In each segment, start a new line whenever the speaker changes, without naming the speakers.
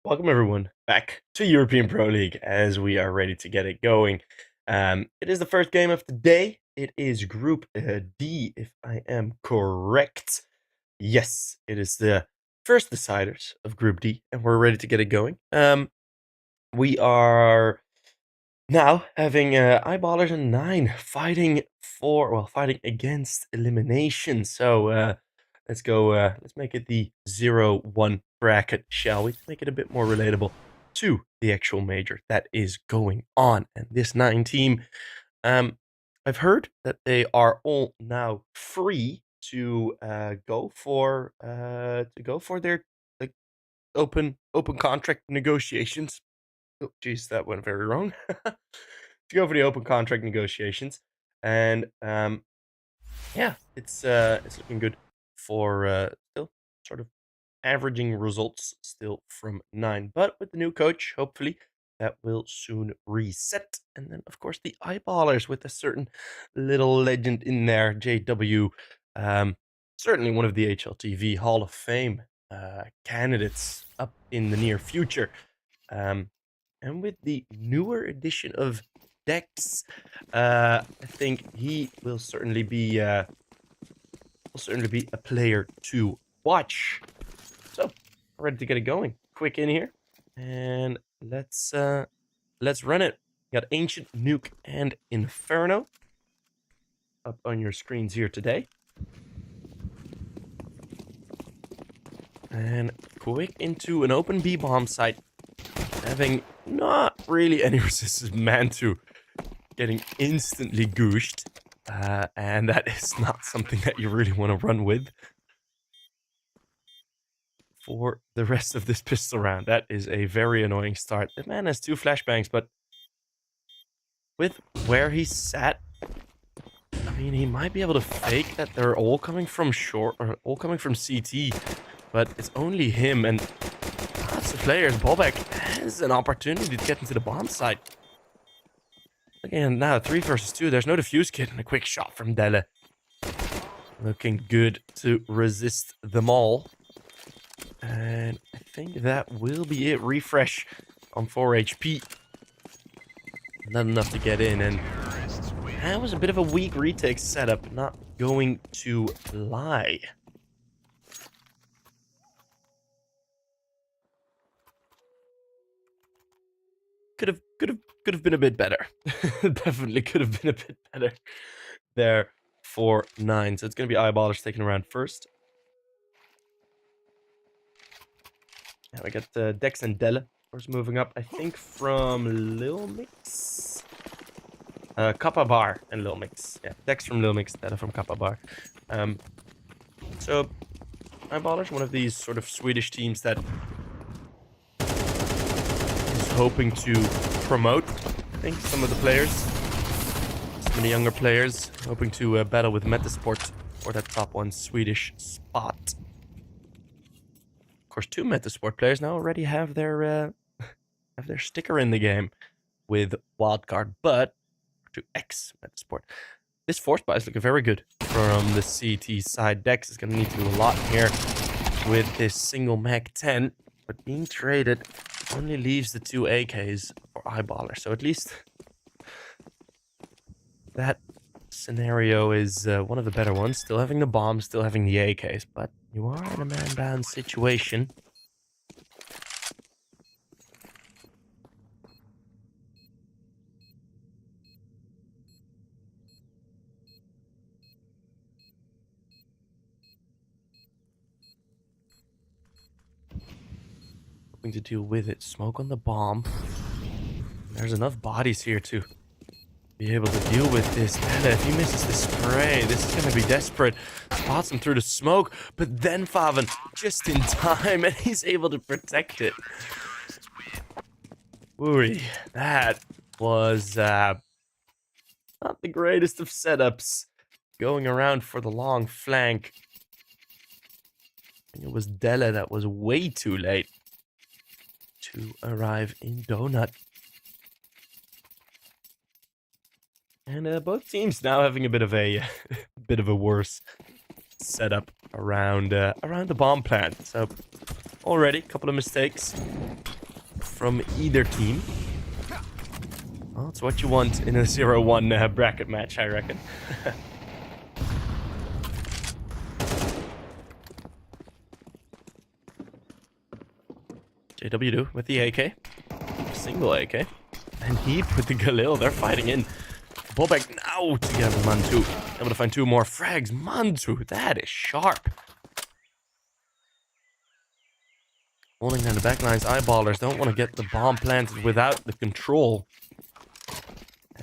Welcome everyone back to European Pro League as we are ready to get it going. It is the first game of the day. It is Group D, if I am correct. Yes, it is the first deciders of Group D, and we're ready to get it going. We are now having eyeballers and 9 fighting against elimination. So let's go. Let's make it the 0-1 bracket, shall we? Make it a bit more relatable to the actual major that is going on. And this 9 team, I've heard that they are all now free to go for their like open contract negotiations. Oh, geez, that went very wrong. To go for the open contract negotiations, and yeah, it's looking good for still sort of averaging results still from 9, but with the new coach, hopefully that will soon reset. And then of course the eyeballers with a certain little legend in there, JW, certainly one of the HLTV Hall of Fame candidates up in the near future. And with the newer edition of Dex, I think he will certainly be a player to watch. So, ready to get it going. Quick in here, and let's run it. Got Ancient, Nuke, and Inferno up on your screens here today. And quick into an open B bomb site, having not really any resistance man to getting instantly gooshed, and that is not something that you really want to run with for the rest of this pistol round. That is a very annoying start. The man has 2 flashbangs, but with where he sat, I mean, he might be able to fake that they're all coming from short or all coming from CT, but it's only him and lots of players. Ballback has an opportunity to get into the bomb site. Again, now 3 versus 2. There's no defuse kit and a quick shot from Delle. Looking good to resist them all. And I think that will be it. Refresh on 4 HP. Not enough to get in, and that was a bit of a weak retake setup, not going to lie. Could have been a bit better. Definitely could have been a bit better there for 9. So it's gonna be eyeballers taking around first. Now we got Dex and Delle, of course, moving up. I think from Lil Mix, Kappa Bar and Lil Mix. Yeah, Dex from Lil Mix, Delle from Kappa Bar. So eyeballers, one of these sort of Swedish teams that hoping to promote, I think, some of the players, some of the younger players, hoping to battle with Metasport for that top 1 Swedish spot. Of course, 2 Metasport players now already have their sticker in the game with Wildcard, but 2 ex Metasport. This force buy is looking very good from the CT side. Dex is going to need to do a lot here with this single Mag 10, but being traded only leaves the 2 AKs for eyeballer. So at least that scenario is one of the better ones. Still having the bombs, still having the AKs, but you are in a man-down situation. To deal with it. Smoke on the bomb. There's enough bodies here to be able to deal with this. And if he misses the spray, this is going to be desperate. Spots him through the smoke, but then Faven just in time, and he's able to protect it. Ooh, that was not the greatest of setups. Going around for the long flank. And it was Delle that was way too late to arrive in Donut. And both teams now having a bit of a worse setup around the bomb plant. So already a couple of mistakes from either team. Well, it's what you want in a 0-1 bracket match, I reckon. JW with the AK. Single AK. And Heap with the Galil. They're fighting in. Bobek now together with Mantu. Able to find 2 more frags. Mantu, that is sharp. Holding down the backlines. Eyeballers don't want to get the bomb planted without the control.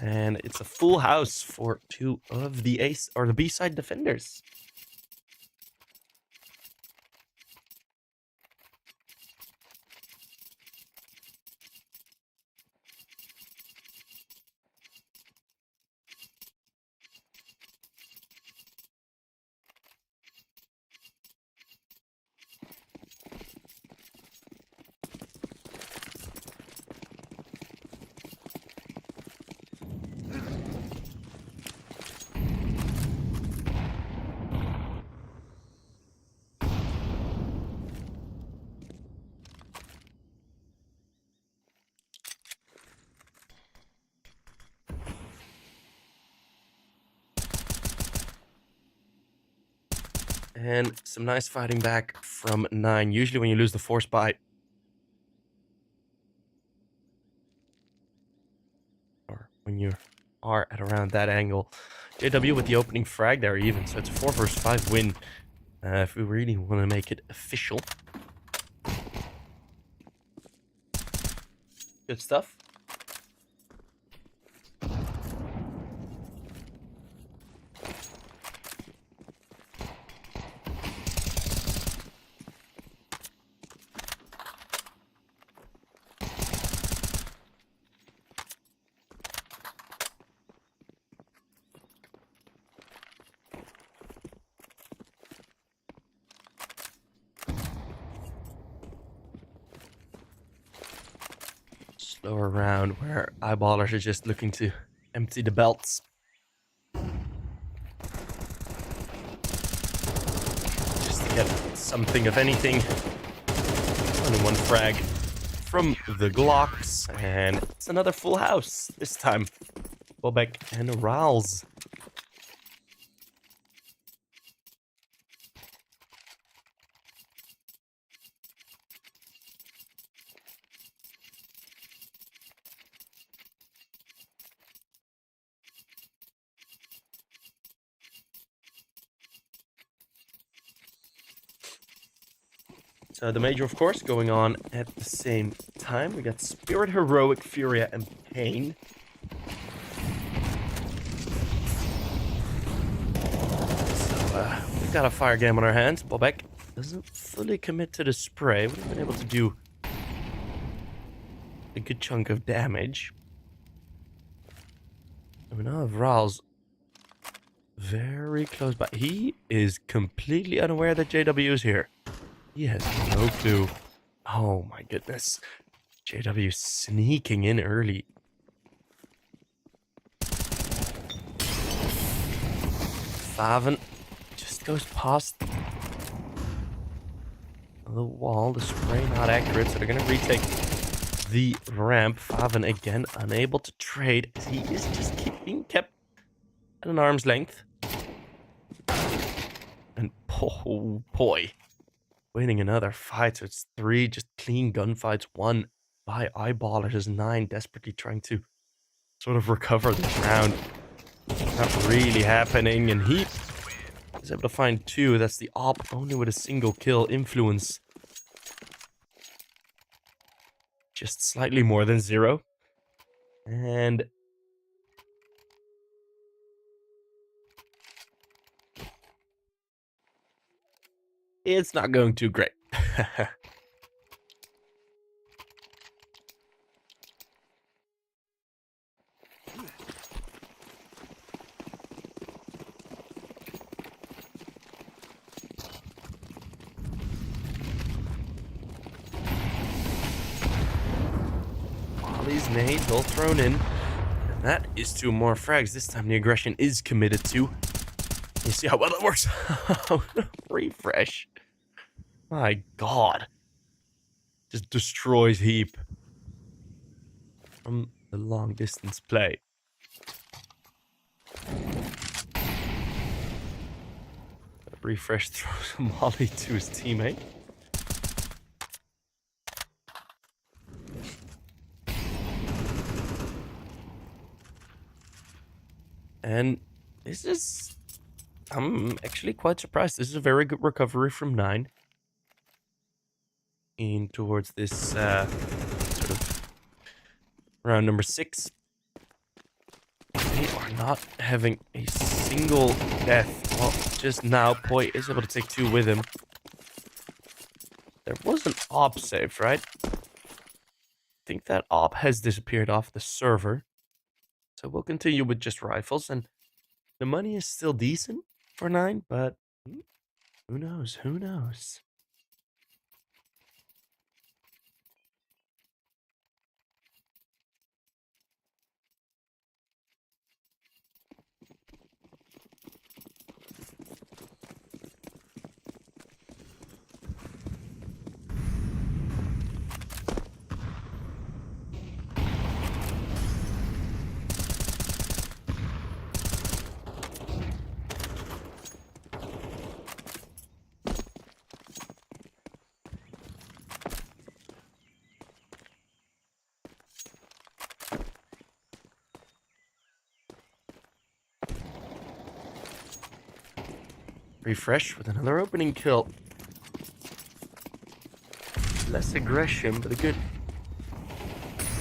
And it's a full house for 2 of the ace or the B-side defenders. And some nice fighting back from 9. Usually when you lose the force bite, or when you are at around that angle. JW with the opening frag there even, so it's a 4 versus 5 win. If we really want to make it official. Good stuff. Slower round where eyeballers are just looking to empty the belts. Just to get something of anything. Only 1 frag from the Glocks, and it's another full house. This time, Bobek and Rals. So the major, of course, going on at the same time. We got Spirit, Heroic, Furia, and Pain. So we've got a fire game on our hands. Bobek doesn't fully commit to the spray. We've been able to do a good chunk of damage. And we now have Rals very close by. He is completely unaware that JW is here. He has no clue. Oh my goodness. JW sneaking in early. Faven just goes past the wall. The spray not accurate, so they're going to retake the ramp. Faven again unable to trade as he is just being kept at an arm's length. And oh boy. Winning another fight, so it's 3 just clean gunfights, 1 by eyeballers as 9 desperately trying to sort of recover this round. Not really happening, and Heap is able to find 2. That's the op, only with a single kill. Influence just slightly more than 0. And it's not going too great. Molly's nades all thrown in. And that is 2 more frags. This time the aggression is committed to. You see how well that works? Refresh. My god. Just destroys Heap. from the long distance play. Refresh throws a molly to his teammate. And this is... I'm actually quite surprised. This is a very good recovery from 9. In towards this sort of round number 6. They are not having a single death. Well, just now, Poi is able to take 2 with him. There was an op saved, right? I think that op has disappeared off the server. So we'll continue with just rifles. And the money is still decent for 9, but who knows? Who knows? Refresh with another opening kill. Less aggression, but a good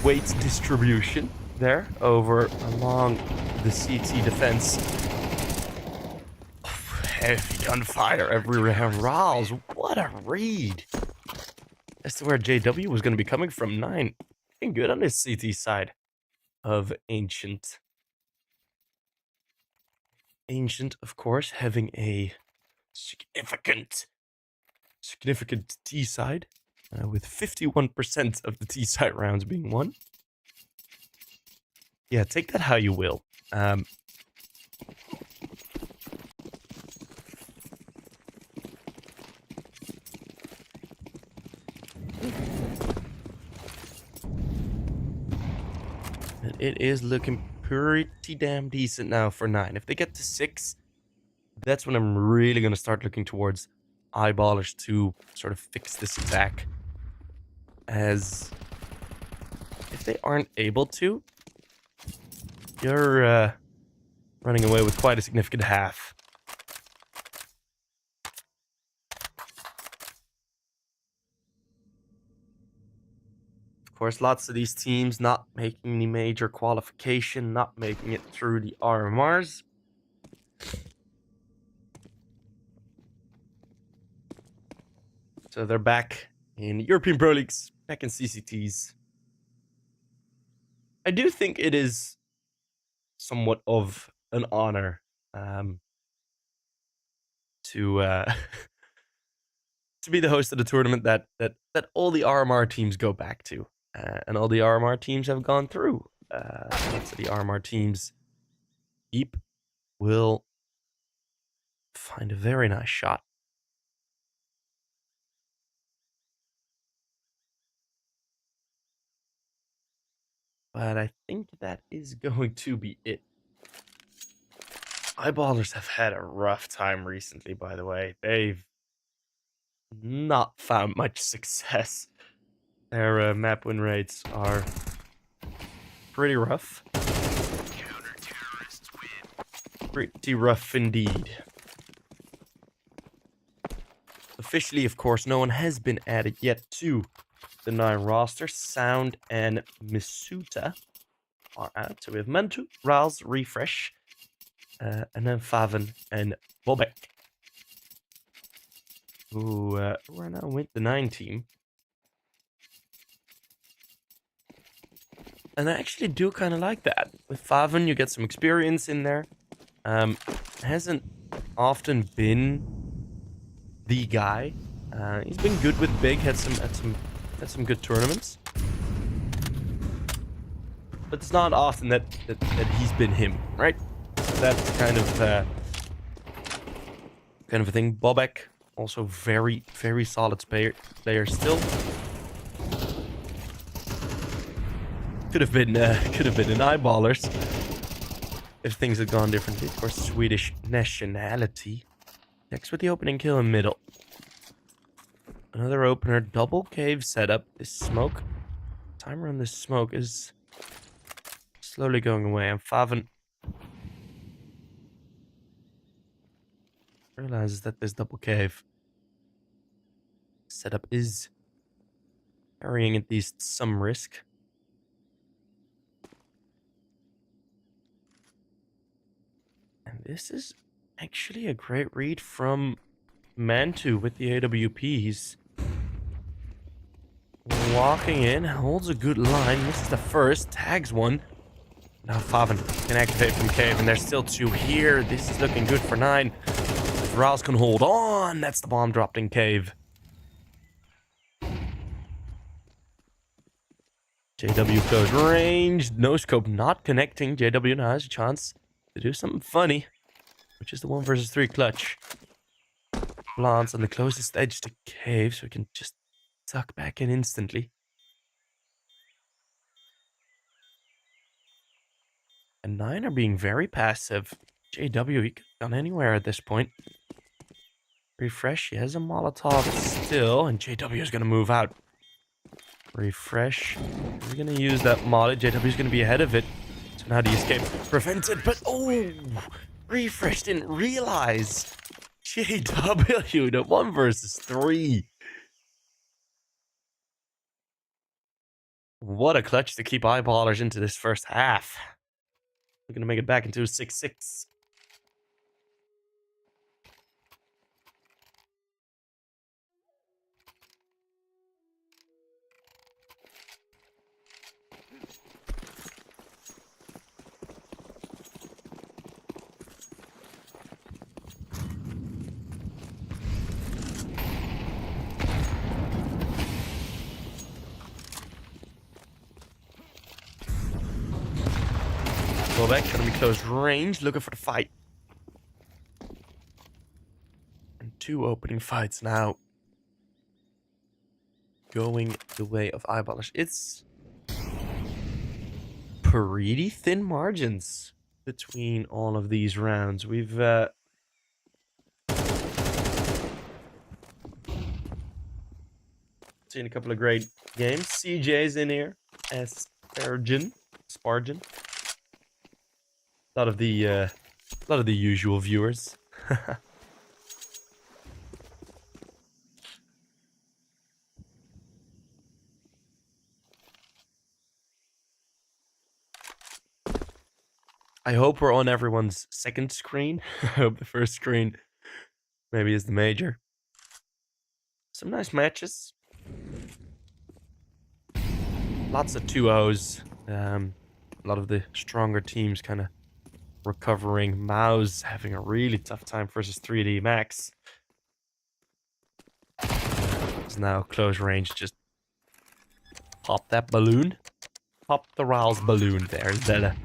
weight distribution there over along the CT defense. Heavy gunfire every round. Rawls, what a read. As to where JW was going to be coming from. 9. Getting good on this CT side of Ancient. Ancient, of course, having a significant T side, with 51% of the T side rounds being won. Yeah, take that how you will. And it is looking pretty damn decent now for 9. If they get to 6, that's when I'm really going to start looking towards eyeballers to sort of fix this attack. As if they aren't able to, you're running away with quite a significant half. Of course, lots of these teams not making the major qualification, not making it through the RMRs. So they're back in European Pro Leagues, back in CCTs. I do think it is somewhat of an honor to to be the host of the tournament that all the RMR teams go back to, and all the RMR teams have gone through. Lots of the RMR teams, Eep will find a very nice shot. But I think that is going to be it. Eyeballers have had a rough time recently, by the way. They've not found much success. Their map win rates are pretty rough. Pretty rough indeed. Officially, of course, no one has been added yet to the 9 roster. Sound and Misuta are out. So we have Mantu, Rals, Refresh, and then Faven and Bobek, who are now with the 9 team. And I actually do kind of like that. With Faven, you get some experience in there. Hasn't often been the guy. He's been good with Big, had some good tournaments. But it's not often that he's been him, right? So that's kind of a thing. Bobek, also very, very solid player still. Could have been an eyeballers if things had gone differently. Of course, Swedish nationality. Next with the opening kill in middle. Another opener, double cave setup. This smoke, timer on this smoke is slowly going away. And Faven realizes that this double cave setup is carrying at least some risk. And this is actually a great read from Mantu with the AWP. He's walking in, holds a good line. This is the first, tags one. Now Faven can activate from cave, and there's still two here. This is looking good for 9. If Rouse can hold on, that's the bomb dropped in cave. JW close range, no scope not connecting. JW now has a chance to do something funny, which is the 1 versus 3 clutch. Lance on the closest edge to cave, so he can just tuck back in instantly. And 9 are being very passive. JW, he could have gone anywhere at this point. Refresh, he has a Molotov still, and JW is going to move out. Refresh, he's going to use that molly. JW is going to be ahead of it. So now the escape prevented, but oh! Refresh didn't realize. JW, the 1 versus 3. What a clutch to keep eyeballers into this first half. We're going to make it back into a 6-6. Go back, gonna be close range, looking for the fight. And 2 opening fights now. Going the way of eyeballers. It's pretty thin margins between all of these rounds. We've seen a couple of great games. CJ's in here. Spargin. A lot of the usual viewers. I hope we're on everyone's second screen. I hope the first screen maybe is the major. Some nice matches. Lots of 2-0s. A lot of the stronger teams kind of recovering. Mao's having a really tough time versus 3D Max. It's now close range. Just pop that balloon. Pop the Raul's balloon. There's Della.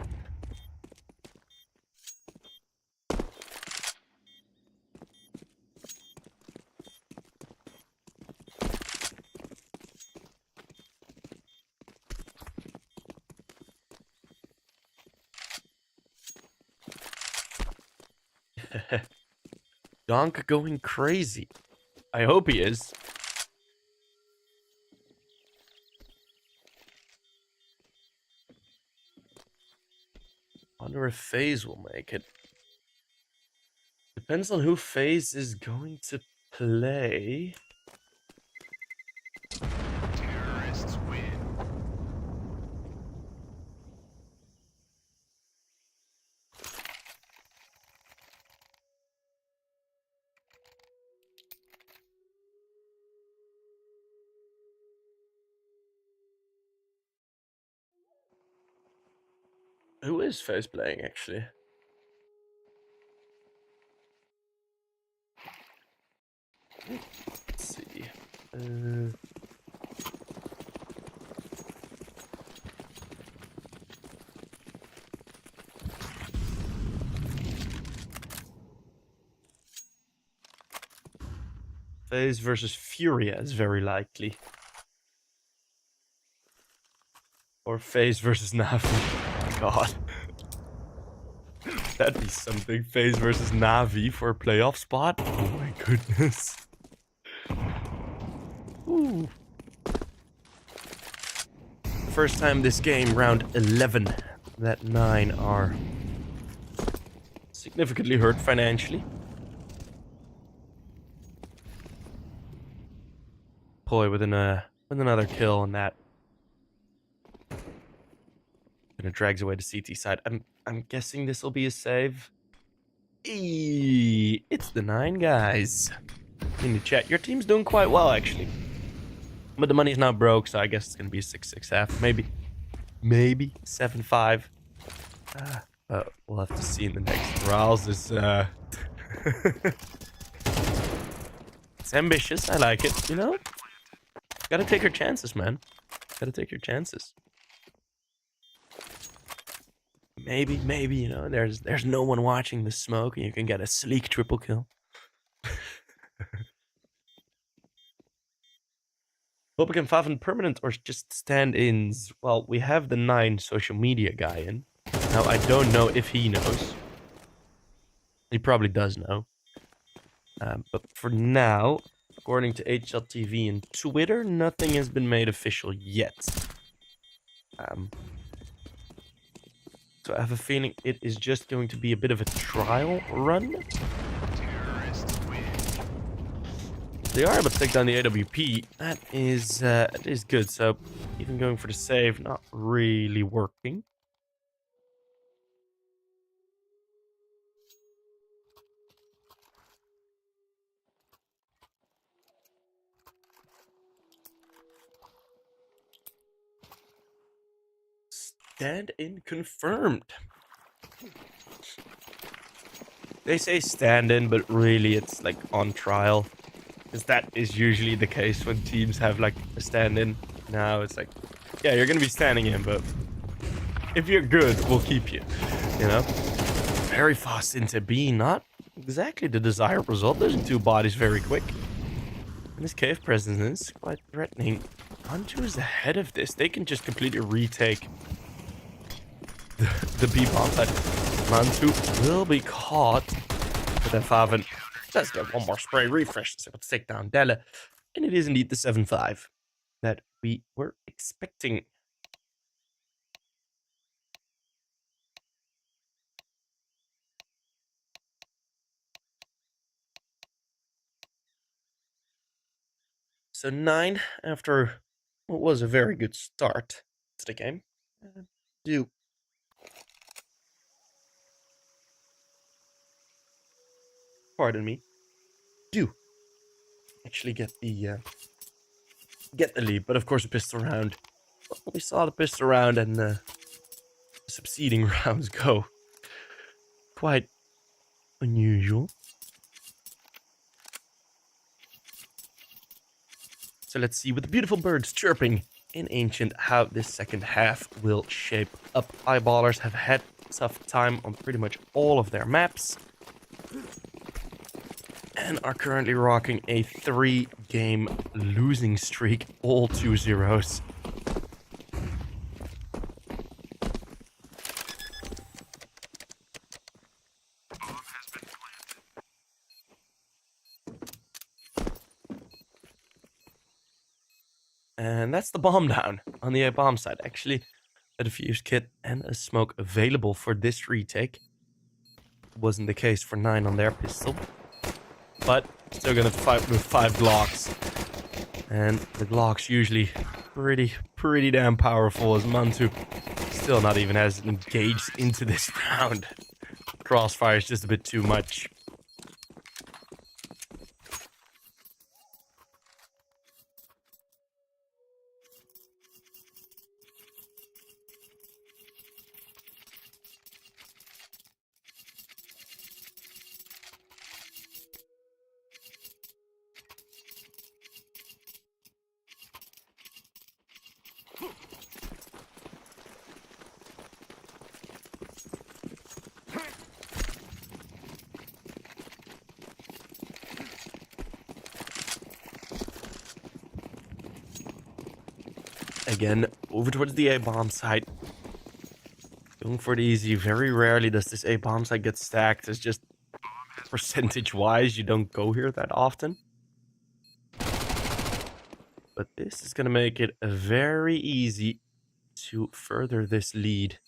Donk going crazy. I hope he is. Wonder if FaZe will make it. Depends on who FaZe is going to play.
Terrorists win.
Who is FaZe playing, actually? Let's see. FaZe versus Furia is very likely. Or FaZe versus Navi. Oh my god. That'd be something. FaZe versus Navi for a playoff spot. Oh my goodness. Ooh. First time this game, round 11, that 9 are significantly hurt financially. Poi with another kill on that. And it drags away the CT side. I'm guessing this will be a save. It's the 9 guys. In the chat, your team's doing quite well actually. But the money's not broke, so I guess it's gonna be a 6-6 half. Maybe 7-5. But we'll have to see in the next rounds. It's ambitious. I like it, you know? Gotta take your chances, man. Gotta take your chances. Maybe, you know, there's no one watching the smoke and you can get a sleek triple kill. Hope we can find permanent or just stand-ins. Well, we have the 9 social media guy in. Now, I don't know if he knows. He probably does know. But for now, according to HLTV and Twitter, nothing has been made official yet. So I have a feeling it is just going to be a bit of a trial run.
Terrorists win.
They are able to take down the AWP. That is good. So even going for the save, not really working. Stand-in confirmed. They say stand-in, but really it's like on trial. Because that is usually the case when teams have like a stand-in. Now it's like, yeah, you're going to be standing in, but if you're good, we'll keep you. You know? Very fast into B, not exactly the desired result. Losing 2 bodies very quick. And this cave presence is quite threatening. Manchu is ahead of this. They can just completely retake the B bomb side. Mantu will be caught. But then Faven does get one more spray refresh. So able to take down Della. And it is indeed the 7-5 that we were expecting. So 9 after what was a very good start to the game. Do pardon me, do actually get the lead, but of course the pistol round. Well, we saw the pistol round and the succeeding rounds go quite unusual. So let's see with the beautiful birds chirping in Ancient how this second half will shape up. Eyeballers have had tough time on pretty much all of their maps. And are currently rocking a 3-game losing streak, all 2-0s. And that's the bomb down on the A bomb side. Actually, a defuse kit and a smoke available for this retake. Wasn't the case for 9 on their pistol. But still gonna fight with 5 Glocks. And the Glocks usually pretty damn powerful, as Mantu still not even as engaged into this round. Crossfire is just a bit too much. again, over towards the A-bomb site. Going for it easy. Very rarely does this A-bomb site get stacked. It's just percentage-wise, you don't go here that often. But this is going to make it very easy to further this lead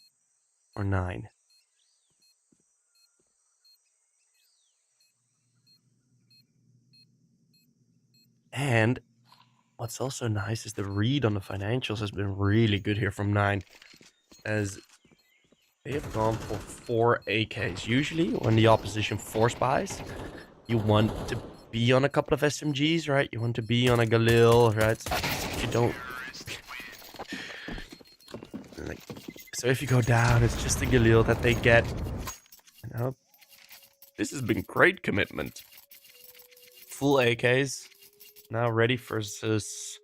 for 9. And what's also nice is the read on the financials has been really good here from 9. As they have gone for 4 AKs. Usually, when the opposition force buys, you want to be on a couple of SMGs, right? You want to be on a Galil, right? You don't... So if you go down, it's just a Galil that they get. You know, this has been great commitment. Full AKs. Now ready versus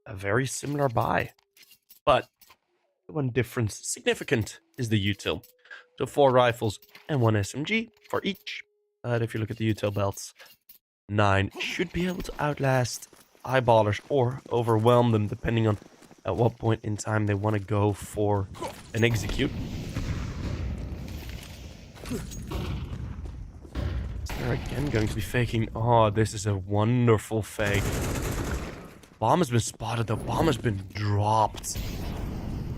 a very similar buy. But one difference, significant, is the util. So 4 rifles and 1 SMG for each. But if you look at the util belts, 9 should be able to outlast eyeballers or overwhelm them, depending on at what point in time they want to go for an execute. So they're again going to be faking. Oh, this is a wonderful fake. Bomb has been spotted though. Bomb has been dropped.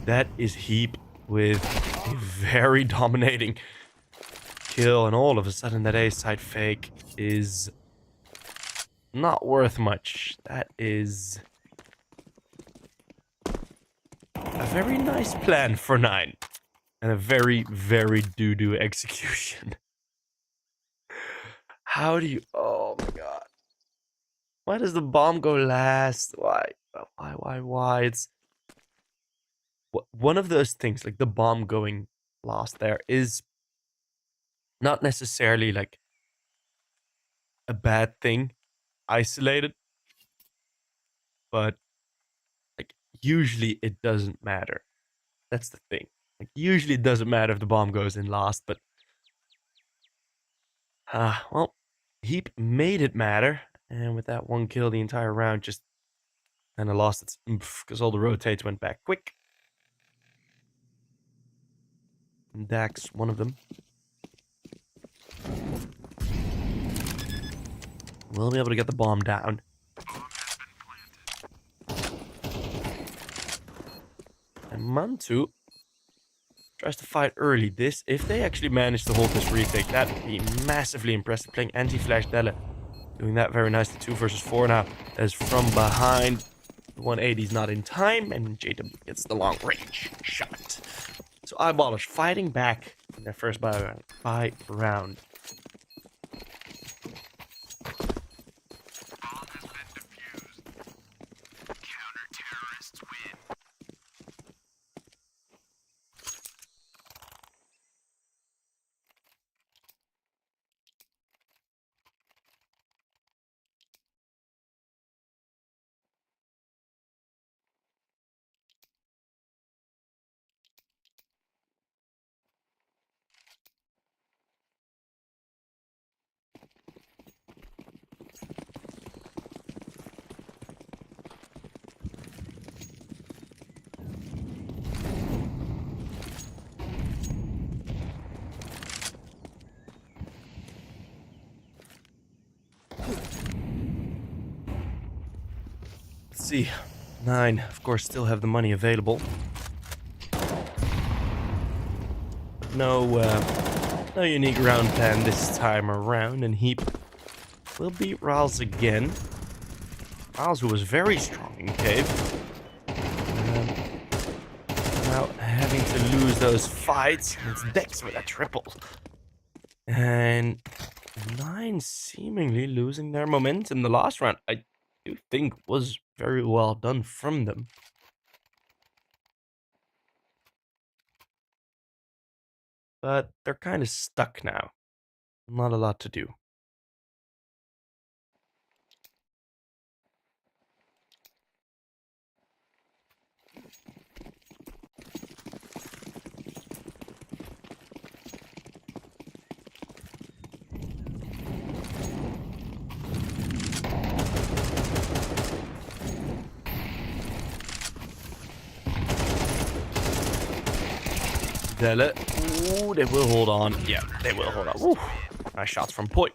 That is Heap with a very dominating kill, and all of a sudden that A-side fake is not worth much. That is a very nice plan for 9. And a very, very doo-doo execution. How do you... Oh my god. Why does the bomb go last? Why? It's... One of those things, like the bomb going last there, is not necessarily like a bad thing isolated, but like usually it doesn't matter. That's the thing. Like usually it doesn't matter if the bomb goes in last, but well, Heap made it matter, and with that 1 kill, the entire round just kind of lost its oomph because all the rotates went back quick. And Dax, one of them, will be able to get the bomb down. And Mantu tries to fight early. This, if they actually manage to hold this retake, that would be massively impressive. Playing anti-flash Della, doing that very nicely. 2 versus 4 now. As from behind, the 180 is not in time, and JW gets the long range shot. So Eyeballers fighting back in their first buy round. Let's see. 9, of course, still have the money available. No unique round plan this time around, and Heap will beat Riles again. Riles, who was very strong in Cave. Now having to lose those fights. It's Dex with a triple. And 9 seemingly losing their momentum the last round. I do think was very well done from them. But they're kind of stuck now. Not a lot to do. Dele. Ooh, they will hold on. Yeah, they will hold on. Ooh. Nice shots from Point.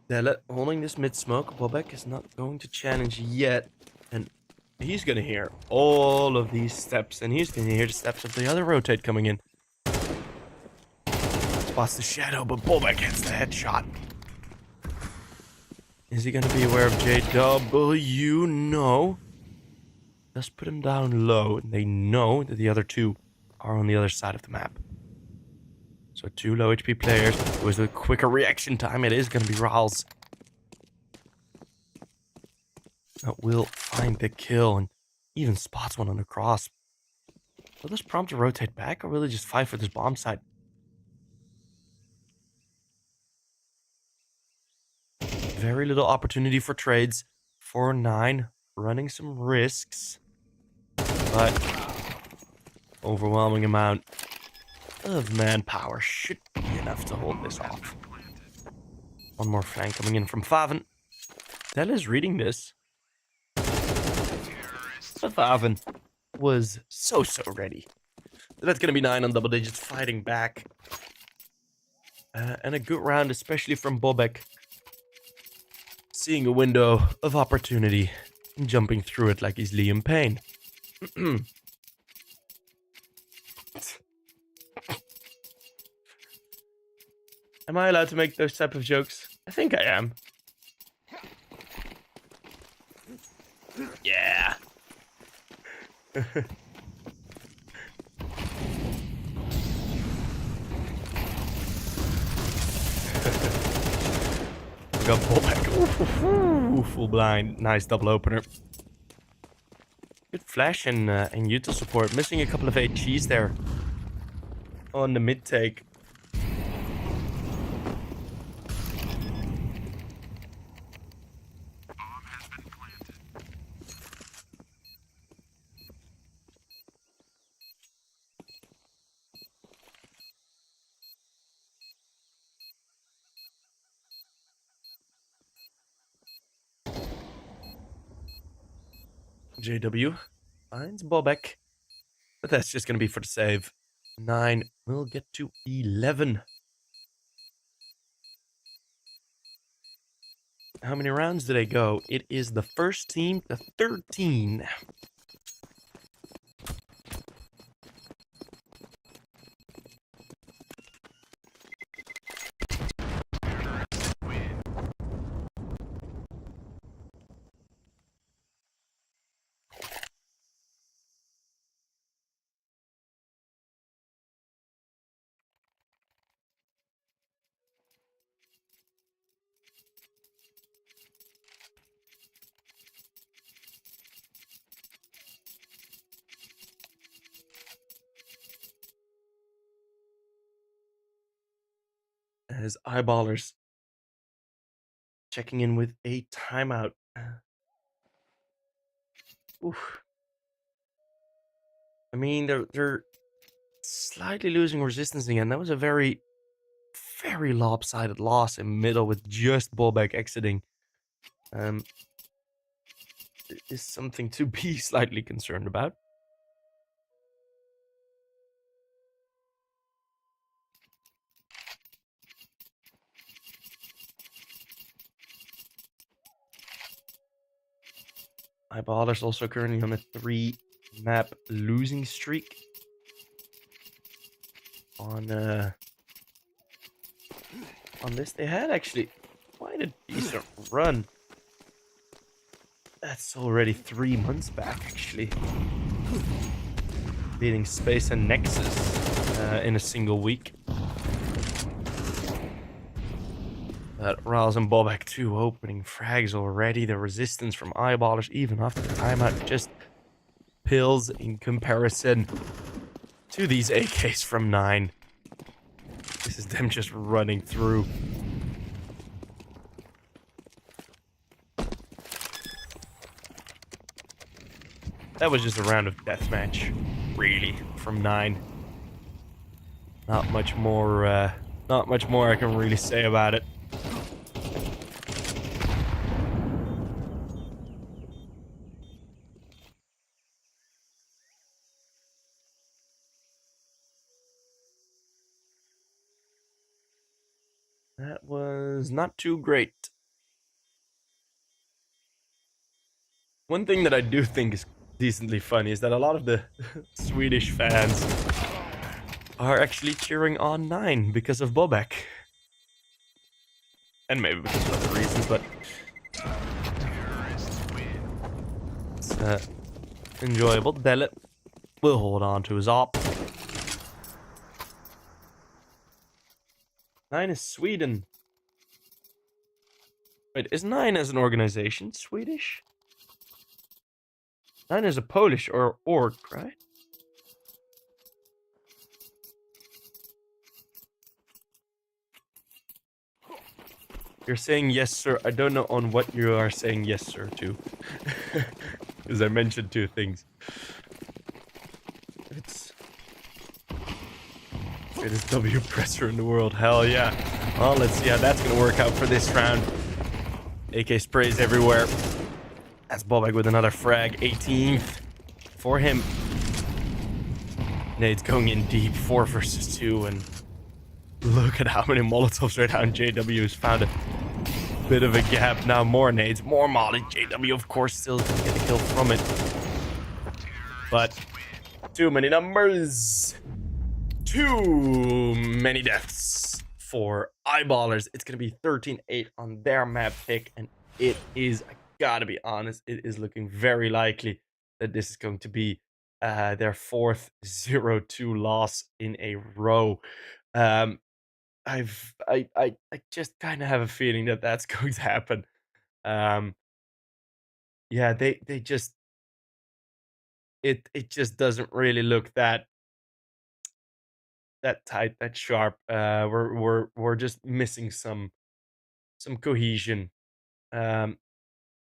Dele holding this mid smoke. Bobek is not going to challenge yet. And he's going to hear all of these steps. And he's going to hear the steps of the other rotate coming in. Spots the shadow, but Bobek hits the headshot. Is he going to be aware of JW? No. Let's put him down low. They know that the other two are on the other side of the map. So 2 low HP players with a quicker reaction time. It is going to be Rals that will find the kill and even spots one on the cross. Will this prompt to rotate back or will he just fight for this bomb site? Very little opportunity for trades. 4-9, running some risks, but overwhelming amount of manpower should be enough to hold this off. One more flank coming in from Faven. Del is reading this. But Faven was so ready. So that's going to be 9 on double digits, fighting back. And a good round, especially from Bobek. Seeing a window of opportunity and jumping through it like he's Liam Payne. Am I allowed to make those type of jokes? I think I am. Yeah. Got pullback. Ooh, full blind. Nice double opener. Good flash and Utah support. Missing a couple of HGs there on the mid take. JW finds Bobek, but that's just going to be for the save. 9 will get to 11. How many rounds did they go? It is the first team to 13. As eyeballers checking in with a timeout. Oof. I mean, they're slightly losing resistance again. That was a very lopsided loss in middle with just Bobek exiting. Is something to be slightly concerned about. Eyeballers also currently on a 3-map losing streak. On this, they had actually quite a decent run. That's already 3 months back, actually. beating Space and Nexus in a single week. But Riles and Bobak 2 opening frags already. The resistance from Eyeballers, even after the timeout, just pills in comparison to these AKs from 9. This is them just running through. That was just a round of deathmatch, really, from 9. Not much more I can really say about it. That was not too great. One thing that I do think is decently funny is that a lot of the Swedish fans are actually cheering on 9 because of Bobak. And maybe because of other reasons, but it's enjoyable. Delet will hold on to his op. 9 is Sweden. Wait, is 9 as an organization Swedish? 9 is a Polish or org, right? You're saying yes, sir. I don't know on what you are saying yes, sir, to. Because I mentioned 2 things. Greatest W presser in the world. Hell yeah. Well, let's see how that's going to work out for this round. AK sprays everywhere. That's Bobak with another frag. 18th for him. Nade's going in deep. 4 versus 2. And look at how many Molotovs right now. And JW has found a bit of a gap. Now more nades, more molly. JW, of course, still can get a kill from it. But too many numbers. Too many deaths for Eyeballers. It's going to be 13-8 on their map pick. And it is, I gotta be honest, it is looking very likely that this is going to be their 4th 0-2 loss in a row. I just kind of have a feeling that that's going to happen. Yeah, they just it just doesn't really look that tight, that sharp. We're just missing some cohesion.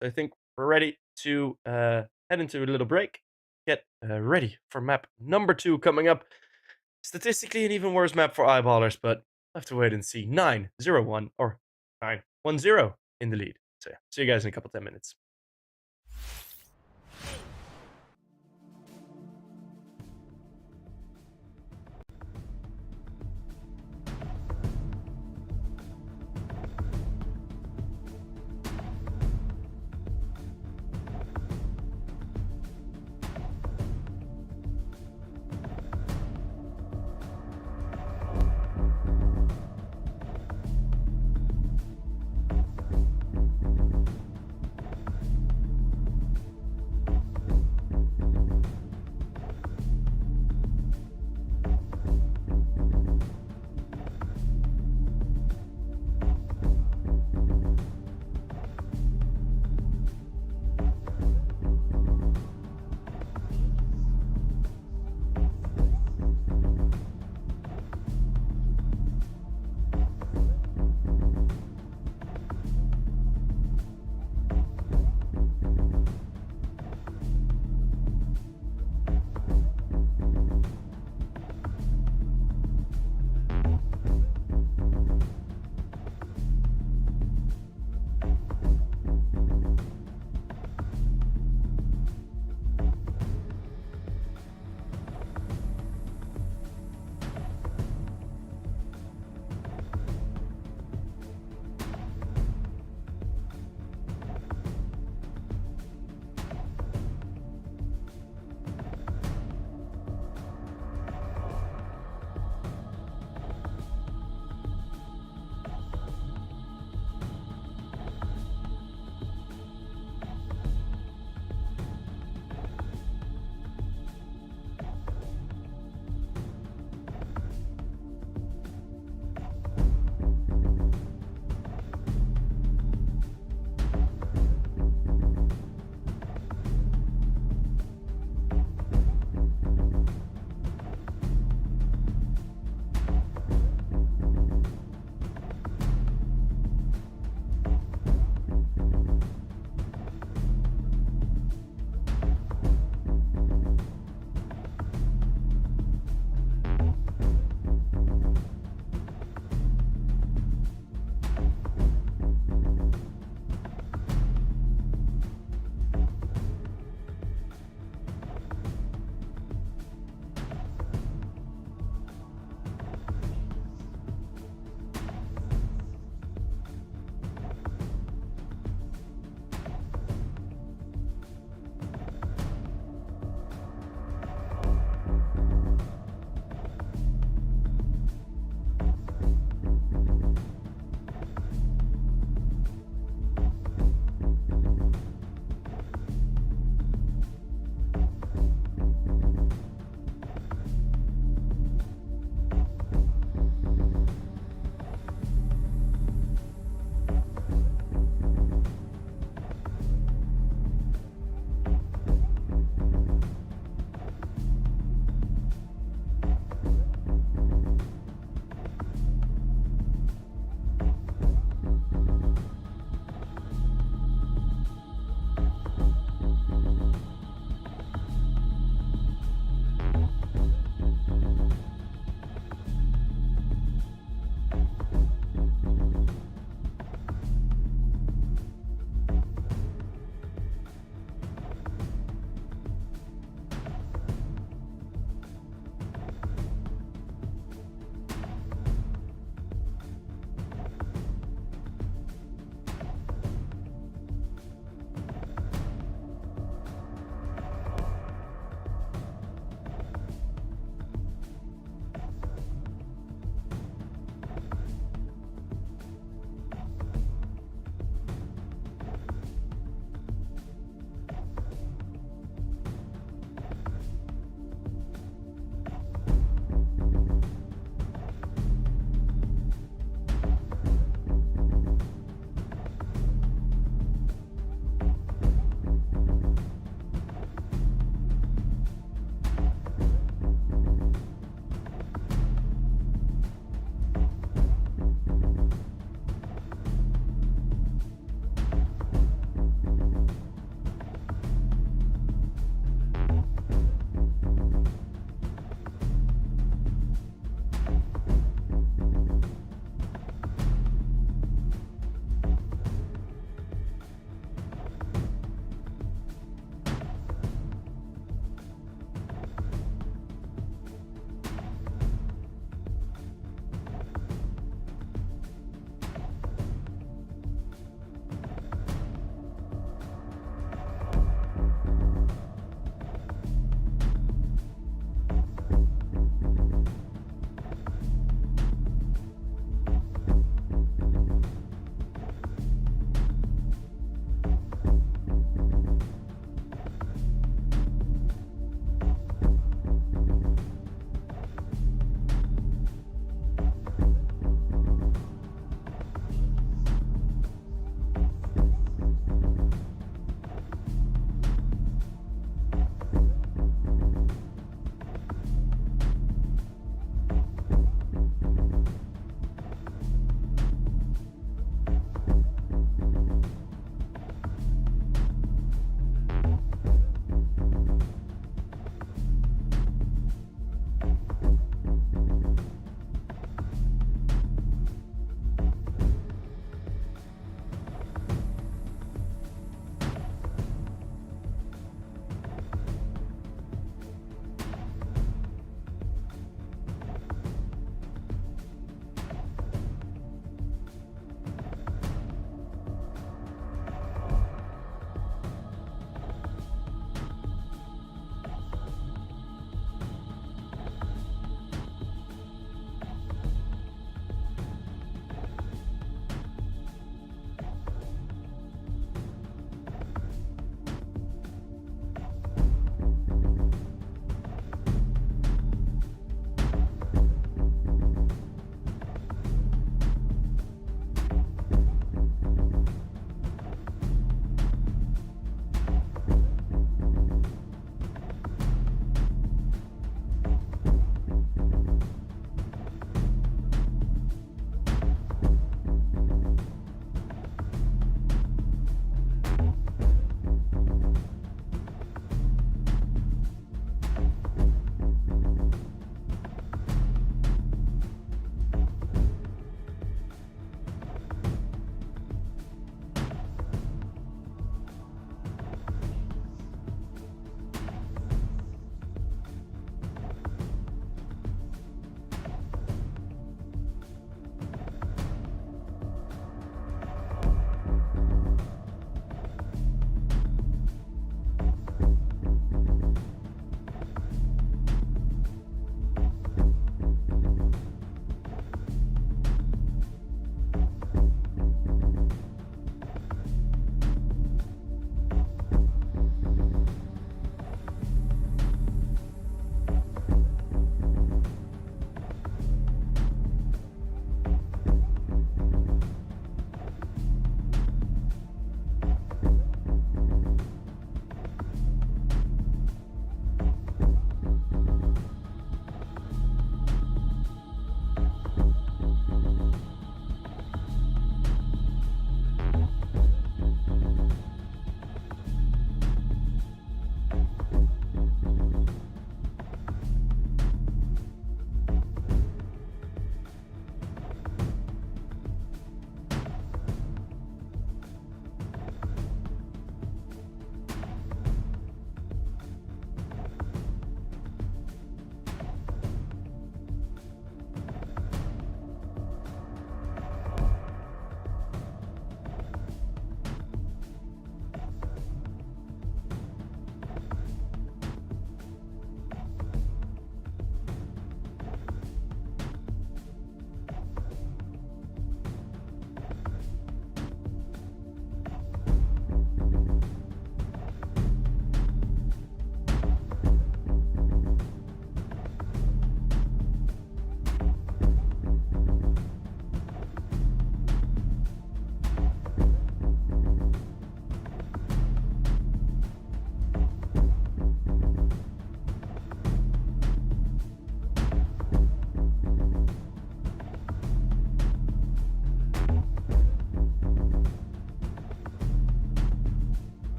I think we're ready to head into a little break. Get ready for map number 2 coming up. Statistically, an even worse map for Eyeballers, but I have to wait and see. 9-0-1 or 9-1-0 in the lead. So yeah, see you guys in a couple 10 minutes.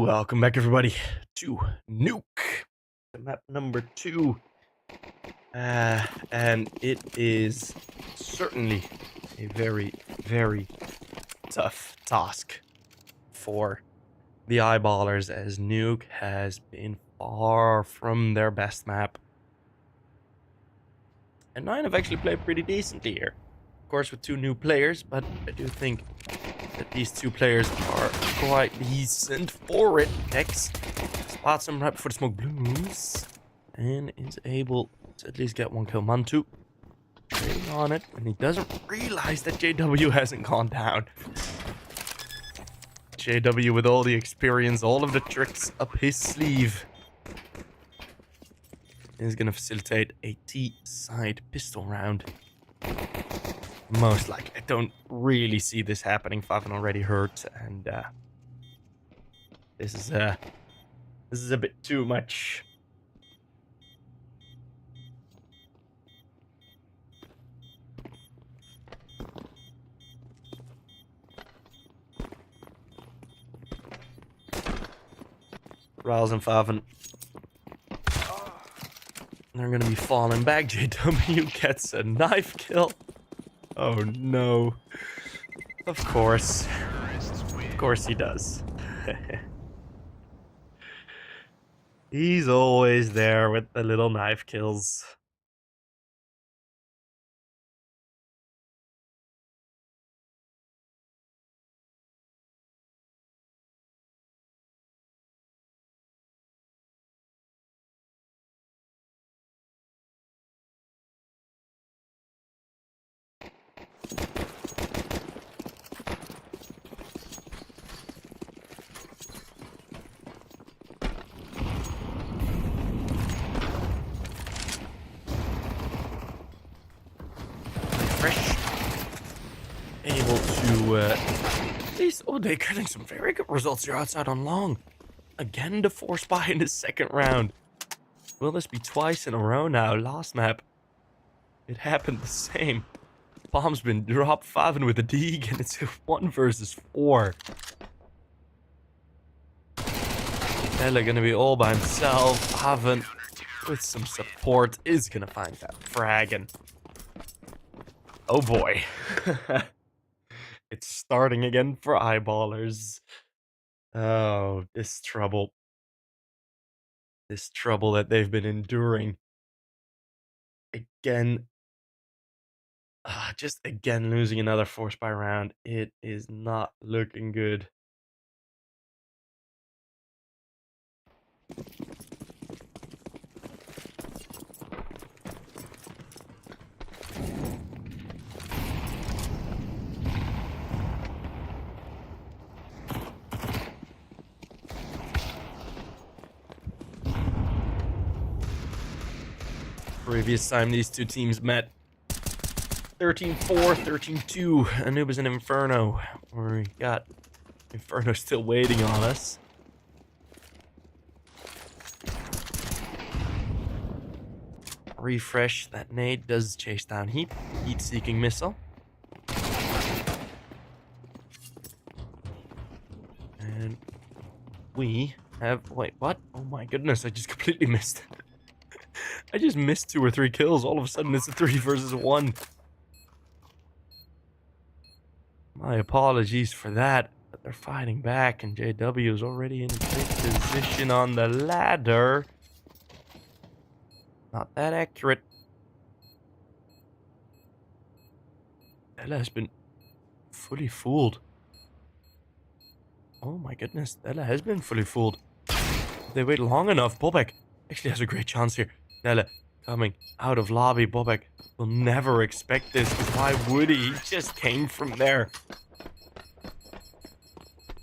Welcome back, everybody, to Nuke, map number 2. And it is certainly a very, very tough task for the eyeballers, as Nuke has been far from their best map. And 9 have actually played pretty decently here. Of course, with 2 new players, but I do think that these 2 players are quite decent for it. X spots him right before the smoke blooms and is able to at least get 1 kill. Mantu waiting on it, and he doesn't realize that JW hasn't gone down. JW with all the experience, all of the tricks up his sleeve, is going to facilitate a T-side pistol round. Most likely. I don't really see this happening. 5 already hurt, and this is a bit too much. Riles and 5, they're going to be falling back. JW gets a knife kill. Oh no. Of course. Of course he does. He's always there with the little knife kills. Fresh. Able to, at least, oh, they're getting some very good results here outside on long. Again, the 4 spy in the second round. Will this be twice in a row now? Last map, it happened the same. Bomb's been dropped, 5 with a dig, and it's 1 versus 4. Ella gonna be all by himself. Haven with some support is gonna find that frag, and oh boy. It's starting again for eyeballers. Oh, this trouble. This trouble that they've been enduring. Again. Just again losing another 4 spy round. It is not looking good. Previous time these 2 teams met, 13-4, 13-2. Anubis and Inferno, where we got Inferno still waiting on us. Refresh. That nade does chase down Heat. Heat-seeking missile. And we have... Wait, what? Oh my goodness, I just completely missed. I just missed 2 or 3 kills. All of a sudden, it's a 3 versus 1. My apologies for that, but they're fighting back, and JW is already in a great position on the ladder. Not that accurate. Della has been fully fooled. Oh my goodness, Della has been fully fooled. If they wait long enough, Bobek actually has a great chance here. Della coming out of lobby. Bobek will never expect this, because why would he? He just came from there.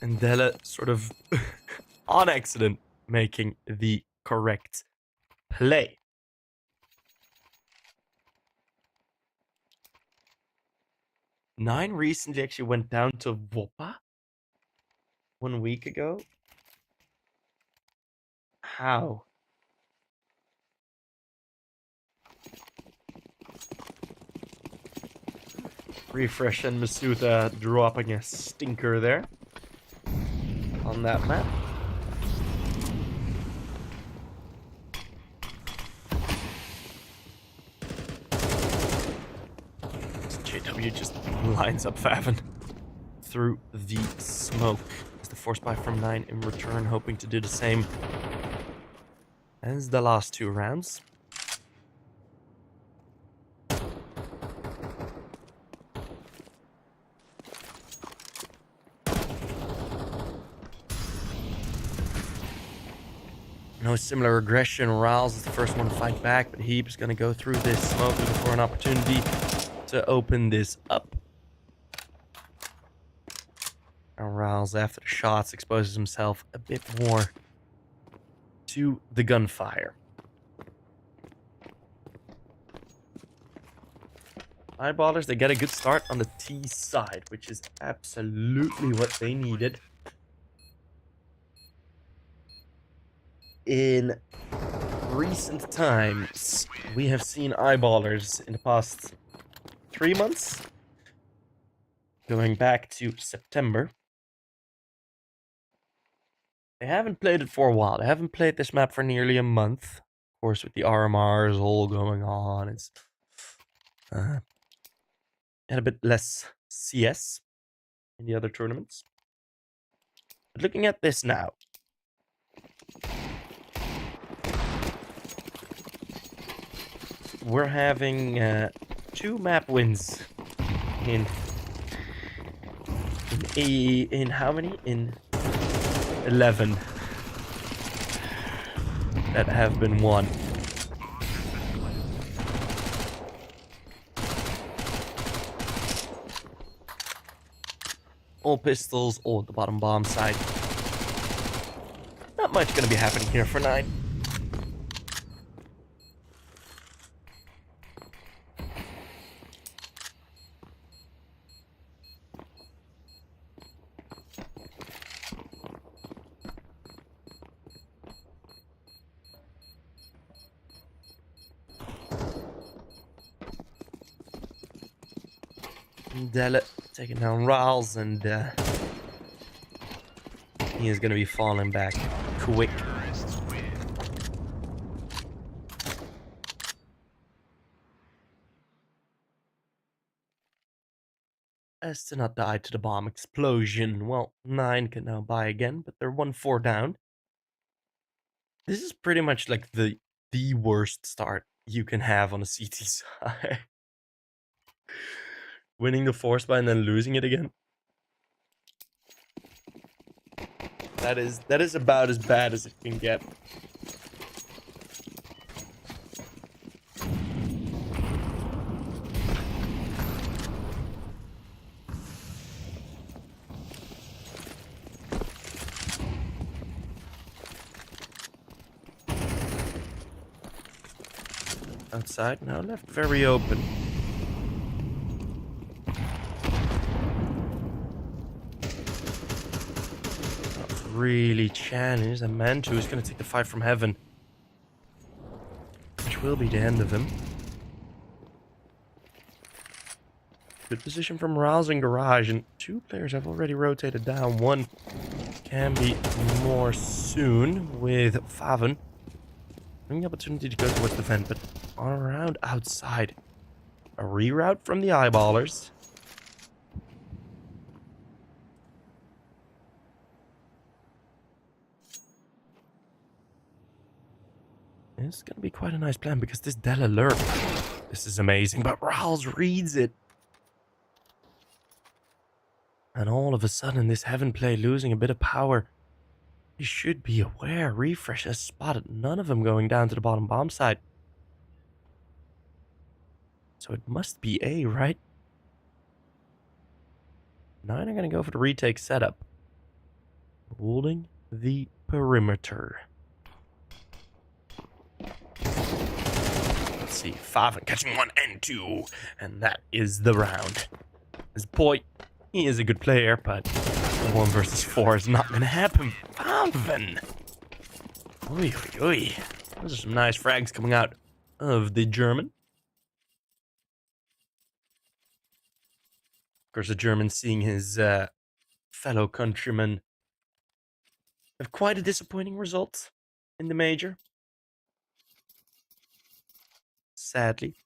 And Della sort of on accident making the correct play. Nine recently actually went down to Vopa 1 week ago. How? Refresh and Masuta dropping a stinker there on that map. W just lines up Favin through the smoke. As the force buy from 9 in return, hoping to do the same as the last 2 rounds. No similar aggression. Riles is the first one to fight back, but Heap is going to go through this smoke looking for an opportunity to open this up. And Riles, after the shots, exposes himself a bit more to the gunfire. Eyeballers, they get a good start on the T side, which is absolutely what they needed. In recent times, we have seen eyeballers in the past 3 months, going back to September. They haven't played it for a while. They haven't played this map for nearly a month. Of course, with the RMRs all going on, it's had a bit less CS in the other tournaments. But looking at this now, we're having 2 map wins in how many? In 11 that have been won. All pistols, all at the bottom bomb side. Not much gonna be happening here for 9. Della taking down Riles, and he is going to be falling back quick. As to not die to the bomb explosion. Well, 9 can now buy again, but they're 1-4 down. This is pretty much like the worst start you can have on a CT side. Winning the force buy and then losing it again. That is about as bad as it can get. Outside now, left very open. Really challenged. And Mantu is going to take the fight from Heaven, which will be the end of him. Good position from Riles in Garage, and 2 players have already rotated down. 1 can be more soon with Favin. Having the opportunity to go towards the vent, but around outside. A reroute from the eyeballers. It's going to be quite a nice plan because this Della lurk. This is amazing, but Riles reads it. And all of a sudden, this Heaven play losing a bit of power. He should be aware. Refresh has spotted none of them going down to the bottom bomb side. So it must be A, right? 9 are going to go for the retake setup. Holding the perimeter. Let's see. 5 and catching 1 and 2. And that is the round. This boy, he is a good player, but 1 versus 4 is not going to happen. 5. Oy, oy, oy. Those are some nice frags coming out of the German. Of course, the German seeing his fellow countrymen have quite a disappointing result in the major. Sadly.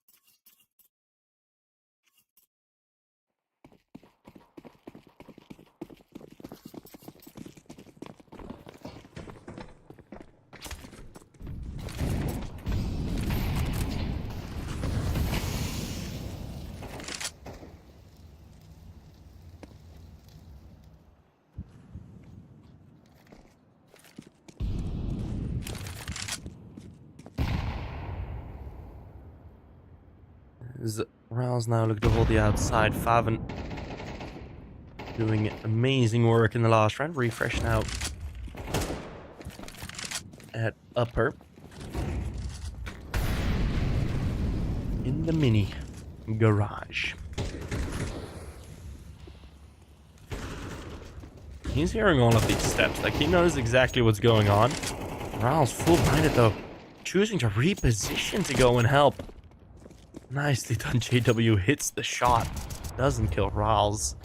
As Rouse now look to hold the outside. Faven doing amazing work in the last round. Refresh now at upper. In the mini garage. He's hearing all of these steps. Like, he knows exactly what's going on. Raul's full-blinded, though. Choosing to reposition to go and help. Nicely done. JW hits the shot. Doesn't kill Raul's.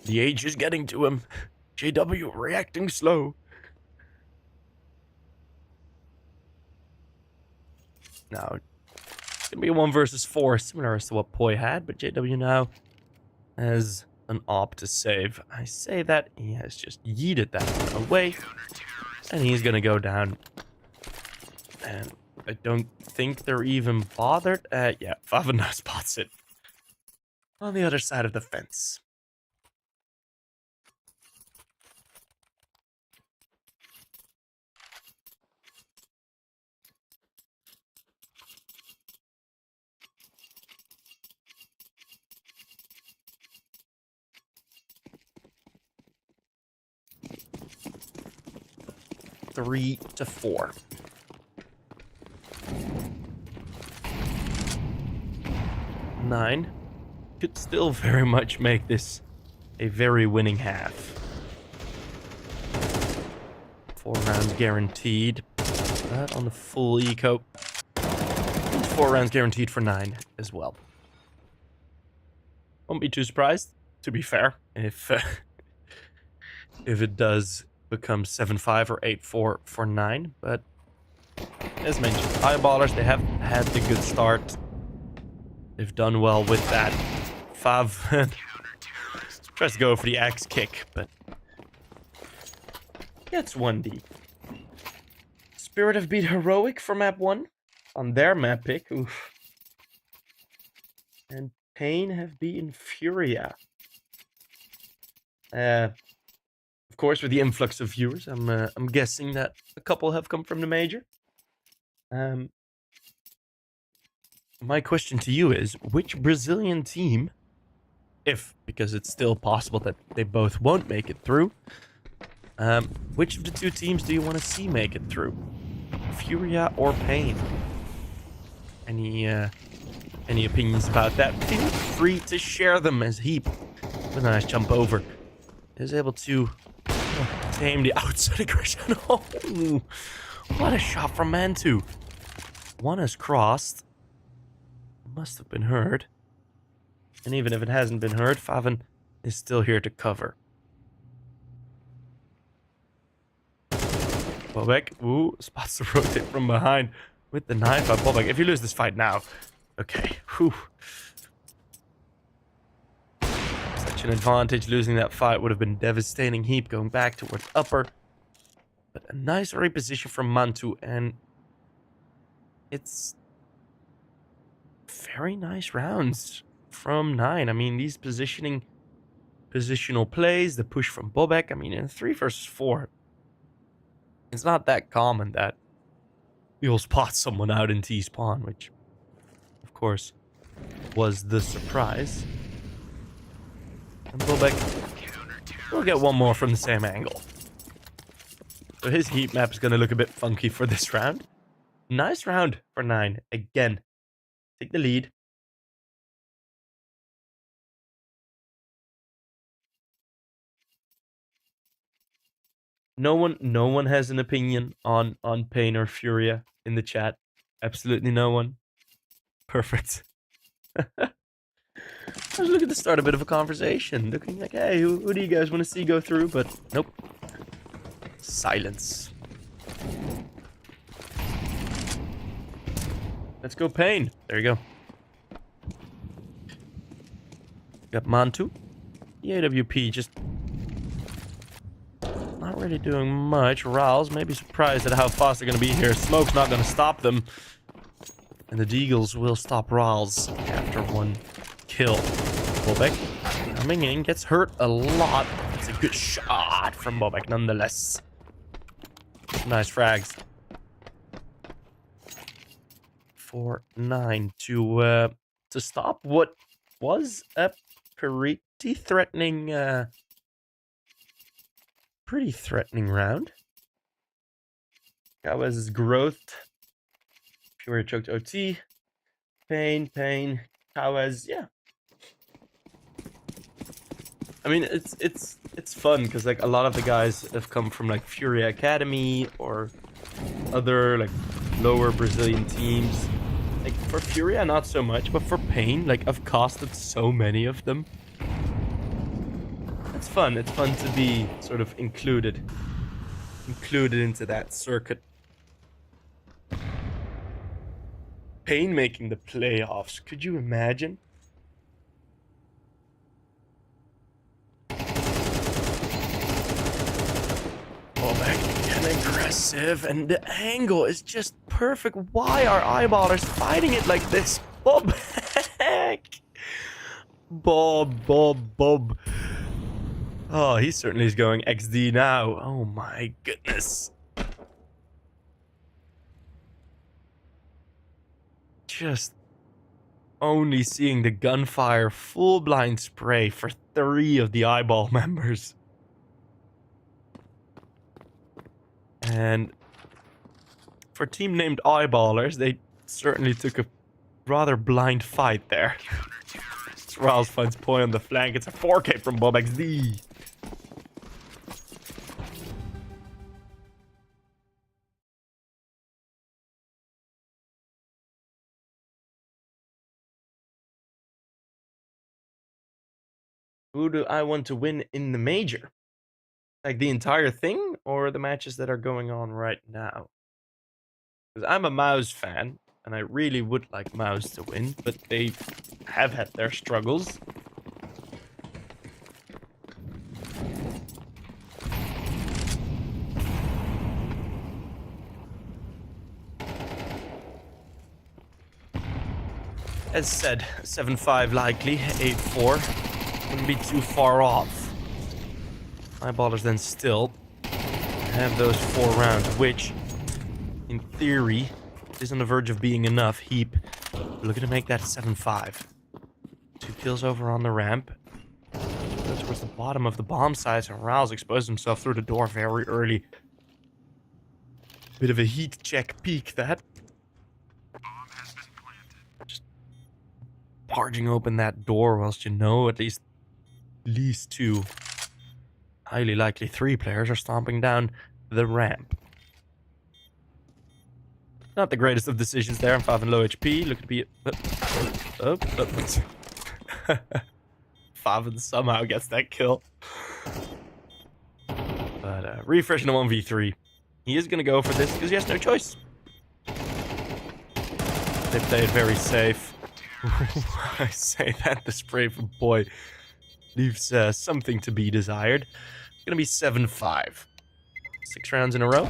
The age is getting to him. JW reacting slow. Now, it's going to be a 1 versus 4, similar as to what Poi had, but JW now has an op to save. I say that, he has just yeeted that away, and he's going to go down. And I don't think they're even bothered. Yeah, Faven now spots it on the other side of the fence. Three to 4. Nine could still very much make this a very winning half. 4 rounds guaranteed. That on the full eco. 4 rounds guaranteed for 9 as well. Won't be too surprised, to be fair, if it does become 7-5 or 8-4 for 9, but as mentioned, eyeballers, they have had the good start. They've done well with that. Fav tries to go for the axe kick, but gets 1D. Spirit have beat Heroic for map 1 on their map pick. Oof. And Pain have beaten Furia. Of course, with the influx of viewers, I'm guessing that a couple have come from the major. My question to you is, which Brazilian team, because it's still possible that they both won't make it through, which of the 2 teams do you want to see make it through? Furia or Pain? Any opinions about that? Feel free to share them, as Heap, with a nice jump over, is able to tame the outside aggression. Oh, what a shot from Mantu. 1 has crossed. Must have been heard. And even if it hasn't been heard, Faven is still here to cover. Bobek, ooh, spots to rotate from behind with the knife up. Bobek, if you lose this fight now, okay, whew. Such an advantage. Losing that fight would have been devastating. Heap going back towards upper. But a nice reposition from Mantu, and it's very nice rounds from 9. I mean, these positional plays, the push from Bobek. I mean, in 3 versus 4, it's not that common that you'll spot someone out in T-spawn, which, of course, was the surprise. And Bobek will get 1 more from the same angle. So his heat map is going to look a bit funky for this round. Nice round for 9. Again, take the lead. No one has an opinion on Pain or Furia in the chat. Absolutely no one. Perfect. I was looking to start a bit of a conversation. Looking like, hey, who do you guys want to see go through? But nope. Silence. Let's go Pain. There you go. Got Mantu. The AWP just not really doing much. Raul's maybe surprised at how fast they're going to be here. Smoke's not going to stop them. And the Deagles will stop Raul's after 1 kill. Bobek coming in, gets hurt a lot. It's a good shot from Bobek nonetheless. some nice frags. 4-9 to stop what was a pretty threatening round. Kawaz's growth. Fury choked OT. Pain. Kawaz, yeah. I mean, it's fun because like a lot of the guys have come from like Fury Academy or other like lower Brazilian teams. Like for Furia, not so much, but for Pain, like I've costed so many of them. It's fun. It's fun to be sort of included into that circuit. Pain making the playoffs. Could you imagine? Aggressive, and the angle is just perfect. Why are eyeballers fighting it like this? Bob heck. Bob. Oh, he certainly is going XD now. Oh my goodness. Just only seeing the gunfire full blind spray for 3 of the eyeball members. And for a team named Eyeballers, they certainly took a rather blind fight there. Rouse finds point on the flank. It's a 4K from Bob XD. Who do I want to win in the major? Like the entire thing or the matches that are going on right now? Because I'm a Mouse fan and I really would like Mouse to win, but they have had their struggles. As said, 7-5 likely, 8-4. Wouldn't be too far off. Eyeballers then still have those 4 rounds, which, in theory, is on the verge of being enough. Heap looking to make that 7-5. 2 kills over on the ramp. Go towards the bottom of the bomb site, and Rouse exposed himself through the door very early. Bit of a heat check peek, that. Just barging open that door whilst you know at least 2, highly likely 3 players are stomping down the ramp. Not the greatest of decisions there. I'm 5 and low HP. Looking to be... Favin somehow gets that kill. But refreshing the 1v3. He is going to go for this because he has no choice. They play it very safe. I say that, the spray from Boy leaves something to be desired. It's going to be 7-5. 6 rounds in a row.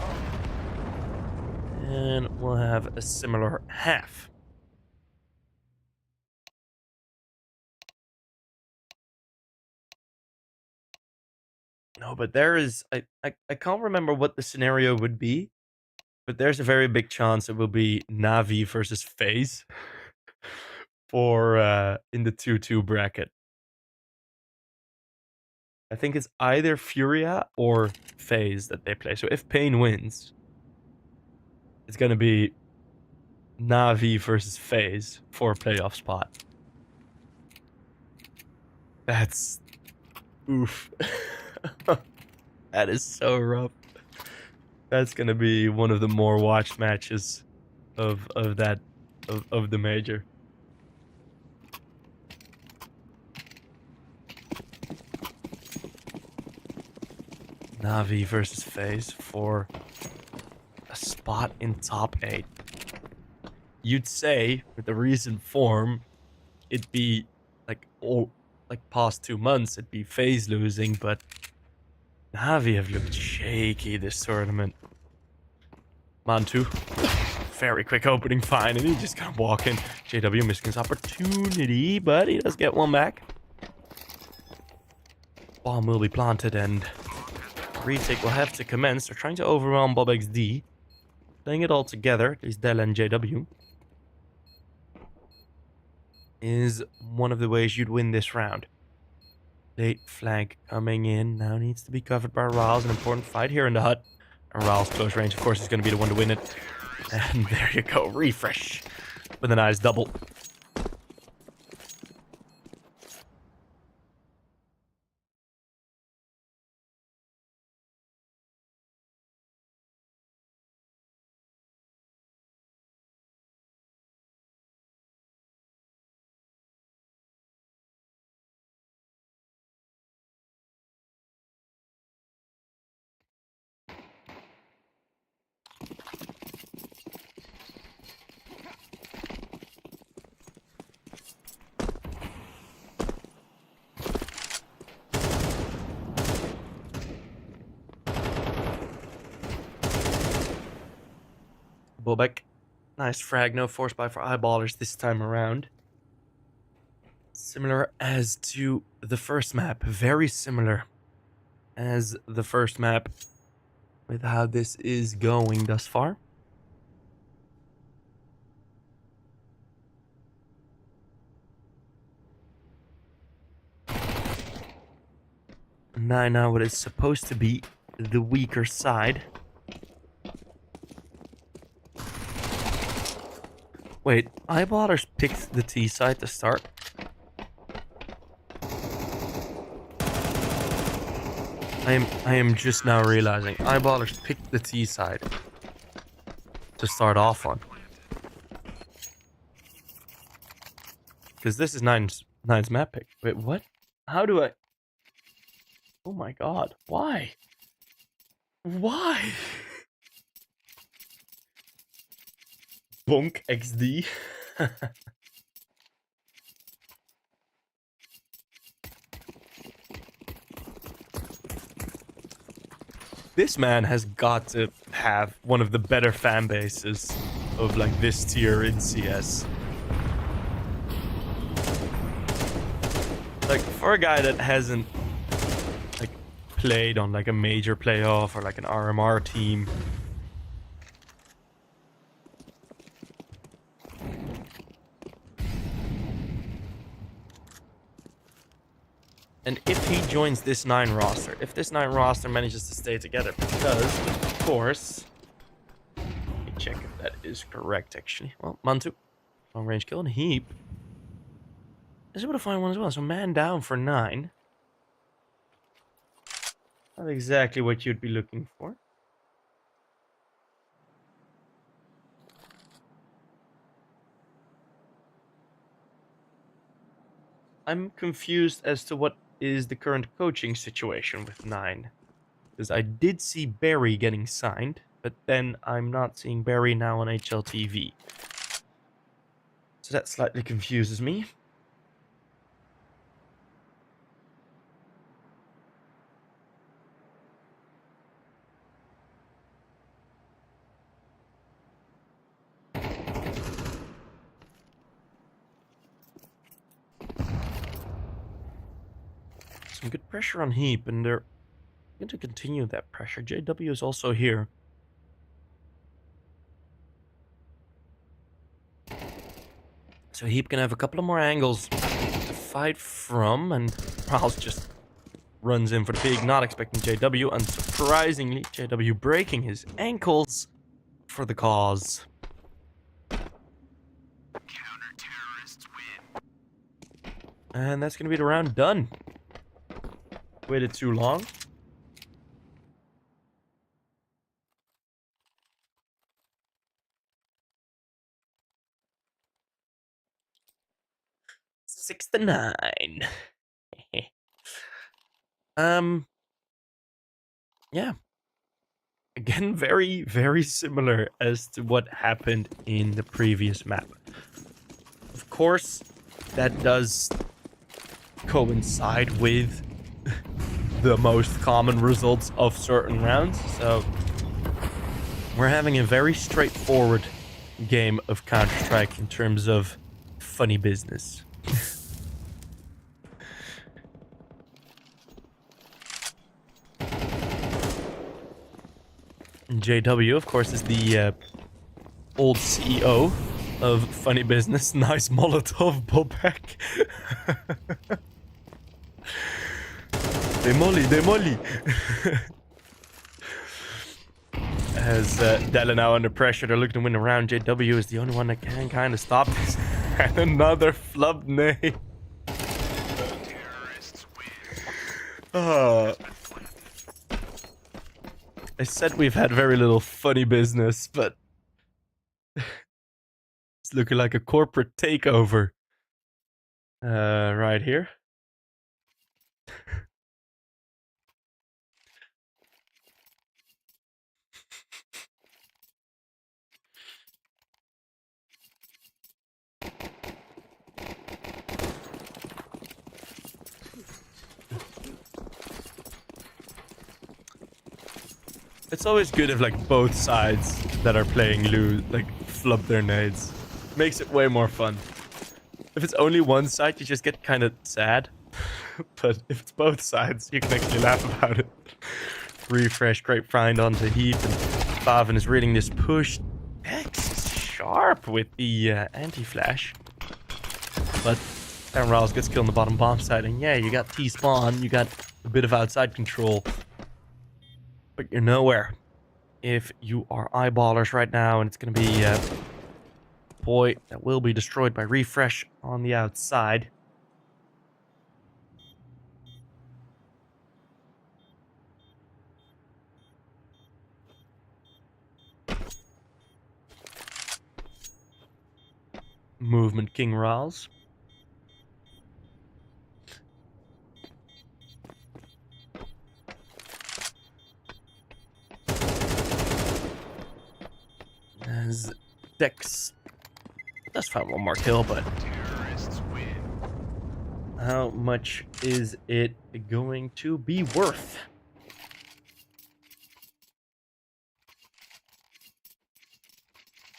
And we'll have a similar half. No, but there is... I can't remember what the scenario would be. But there's a very big chance it will be Navi versus FaZe. For in the 2-2 bracket. I think it's either Furia or FaZe that they play. So if Pain wins, it's going to be Navi versus FaZe for a playoff spot. That's... oof. That is so rough. That's going to be one of the more watched matches of the major. Navi versus FaZe for a spot in top 8. You'd say, with the recent form, it'd be like past 2 months, it'd be FaZe losing, but Navi have looked shaky this tournament. Mantu, very quick opening, fine, and he just can't walk in. JW missing his opportunity, but he does get one back. Bomb will be planted, and retake will have to commence. They're trying to overwhelm Bob XD. Playing it all together, at least Del and JW, is one of the ways you'd win this round. Late flank coming in. Now needs to be covered by Riles. An important fight here in the hut. And Riles close range, of course, is going to be the one to win it. And there you go. Refresh with a nice double. Bobek. Nice frag, no force buy for eyeballers this time around. Similar as to the first map. Very similar as the first map with how this is going thus far. Now what is supposed to be the weaker side. Wait, eyeballers picked the T side to start. I am just now realizing eyeballers picked the T side to start off on. Because this is Nine's map pick. Wait, what? How do I... Oh my god, why? Why? Bonk XD. This man has got to have one of the better fan bases of like this tier in CS. Like for a guy that hasn't like played on like a major playoff or like an RMR team. And if he joins this 9 roster, if this 9 roster manages to stay together, because, of course... Let me check if that is correct, actually. Well, Mantu, long range kill, and Heap is able to find one as well. So man down for 9. Not exactly what you'd be looking for. I'm confused as to what is the current coaching situation with 9. Because I did see Barry getting signed, but then I'm not seeing Barry now on HLTV. So that slightly confuses me. Some good pressure on Heap, and they're going to continue that pressure. JW is also here. So Heap can have a couple of more angles to fight from, and Riles just runs in for the pig, not expecting JW, and surprisingly, JW breaking his ankles for the cause.
Counter-terrorists win.
And that's going to be the round done. Waited too long. Six to 9. Yeah. Again, very, very similar as to what happened in the previous map. Of course, that does coincide with the most common results of certain rounds, so we're having a very straightforward game of Counter-Strike in terms of funny business. JW, of course, is the old CEO of Funny Business. Nice Molotov, Bobek. They molly. As Della now under pressure, they're looking to win the round. JW is the only one that can kind of stop this. And another flub nade. I said we've had very little funny business, but it's looking like a corporate takeover. Right here. It's always good if like both sides that are playing lose, like flub their nades. Makes it way more fun. If it's only one side, you just get kind of sad. But if it's both sides, you can actually laugh about it. Refresh, grapevine onto Heath, and Favin is reading this push. X is sharp with the anti-flash. But then Rouse gets killed on the bottom bomb side, and yeah, you got T-spawn, you got a bit of outside control. But you're nowhere if you are eyeballers right now, and it's going to be a boy that will be destroyed by refresh on the outside. Movement King Rawls. As Dex does find one more kill, but how much is it going to be worth?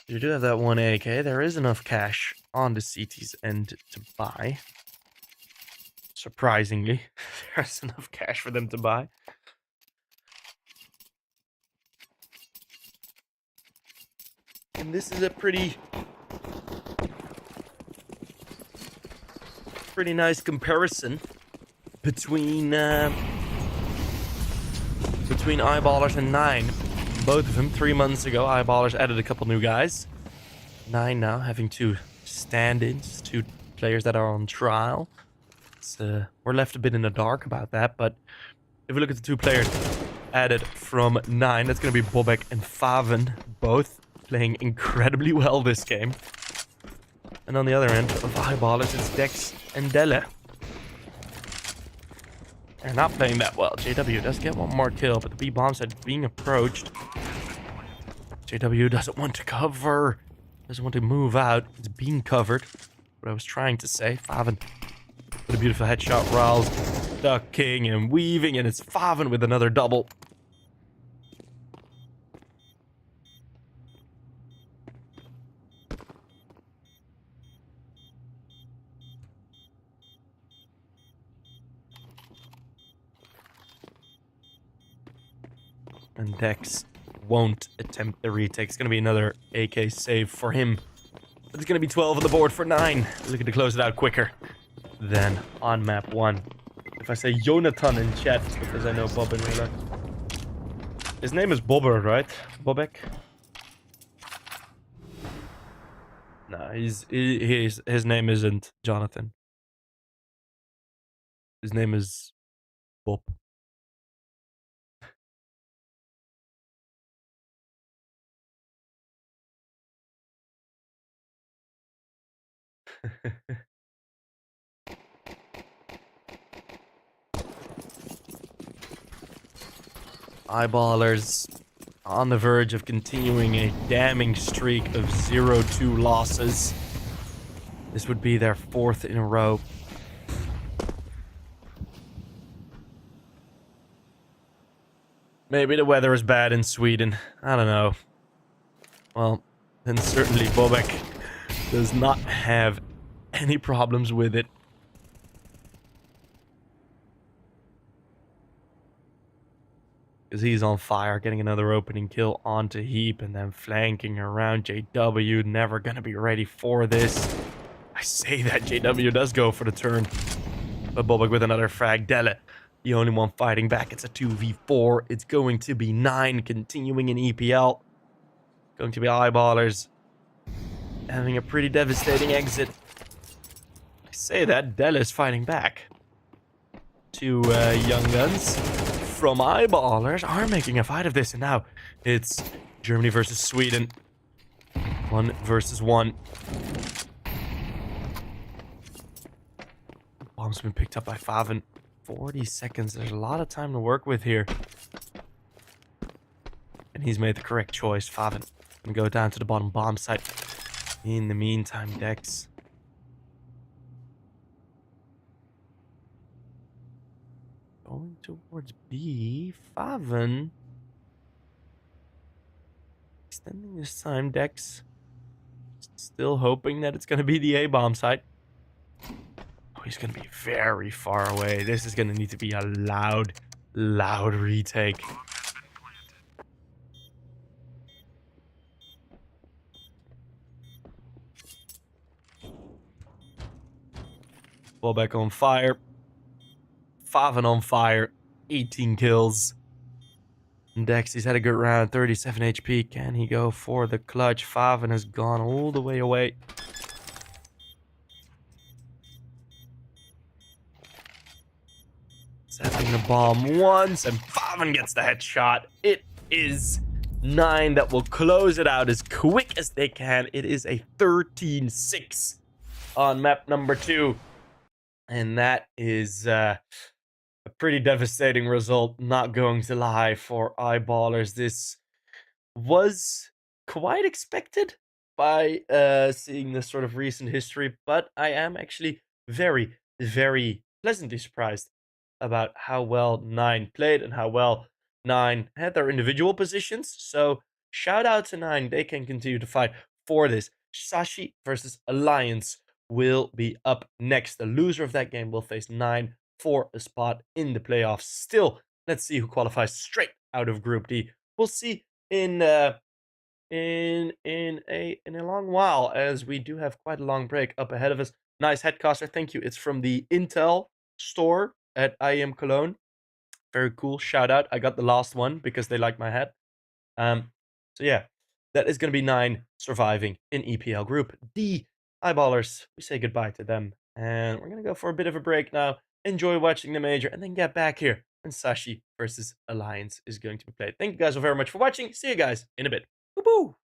You do have that one AK. There is enough cash on the CT's end to buy. Surprisingly, there's enough cash for them to buy. And this is a pretty nice comparison between Eyeballers and Nine. Both of them 3 months ago, Eyeballers added a couple new guys. Nine now having two stand-ins, two players that are on trial. We're left a bit in the dark about that, but if we look at the two players added from Nine, that's going to be Bobek and Favin, both playing incredibly well this game. And on the other end of Eyeballers, it's Dex and Della. They're not playing that well. JW does get one more kill, but the B bomb side being approached. JW doesn't want to cover, doesn't want to move out. It's being covered. What I was trying to say, Favin with a beautiful headshot. Rawls ducking and weaving, and it's Favin with another double. And Dex won't attempt the retake. It's going to be another AK save for him. It's going to be 12 on the board for 9. Looking to close it out quicker than on map 1. If I say Jonathan in chat, it's because I know Bob in real life. His name is Bobber, right? Bobek? No, his name isn't Jonathan. His name is Bob. Eyeballers on the verge of continuing a damning streak of 0-2 losses. This would be their 4th in a row. Maybe the weather is bad in Sweden. I don't know. Well, then certainly Bobek does not have any problems with it. because he's on fire, getting another opening kill onto Heap and then flanking around JW. Never going to be ready for this. I say that JW does go for the turn. But Bobek with another frag. Dele, the only one fighting back. It's a 2v4. It's going to be 9 continuing in EPL. Going to be eyeballers having a pretty devastating exit. I say that Dele is fighting back. 2 young guns from eyeballers are making a fight of this, and now it's Germany versus Sweden. 1 versus 1. Bomb's been picked up by Faven. 40 seconds. There's a lot of time to work with here. And he's made the correct choice. Faven gonna go down to the bottom bomb site. In the meantime, Dex going towards B. Faven extending this time. Dex still hoping that it's gonna be the A bomb site. Oh, he's gonna be very far away. This is gonna need to be a loud retake. Ball back on fire. Faven on fire. 18 kills. Dex, he's had a good round. 37 HP. Can he go for the clutch? Faven has gone all the way away. Setting the bomb once, and Faven gets the headshot. It is 9 that will close it out as quick as they can. It is a 13-6 on map number 2. And that is a pretty devastating result, not going to lie, for eyeballers. This was quite expected by seeing this sort of recent history, but I am actually very, very pleasantly surprised about how well 9 played and how well 9 had their individual positions. So shout out to 9. They can continue to fight for this. Sashi versus Alliance will be up next. The loser of that game will face 9 for a spot in the playoffs. Still, let's see who qualifies straight out of Group D. We'll see in a long while, as we do have quite a long break up ahead of us. Nice headcaster, thank you. It's from the Intel store at IM Cologne. Very cool. Shout out. I got the last one because they like my hat. So yeah, that is going to be 9 surviving in EPL Group D. Eyeballers, we say goodbye to them, and we're going to go for a bit of a break now. Enjoy watching the major, and then get back here when Sashi versus Alliance is going to be played. Thank you guys all very much for watching. See you guys in a bit. Woo-hoo!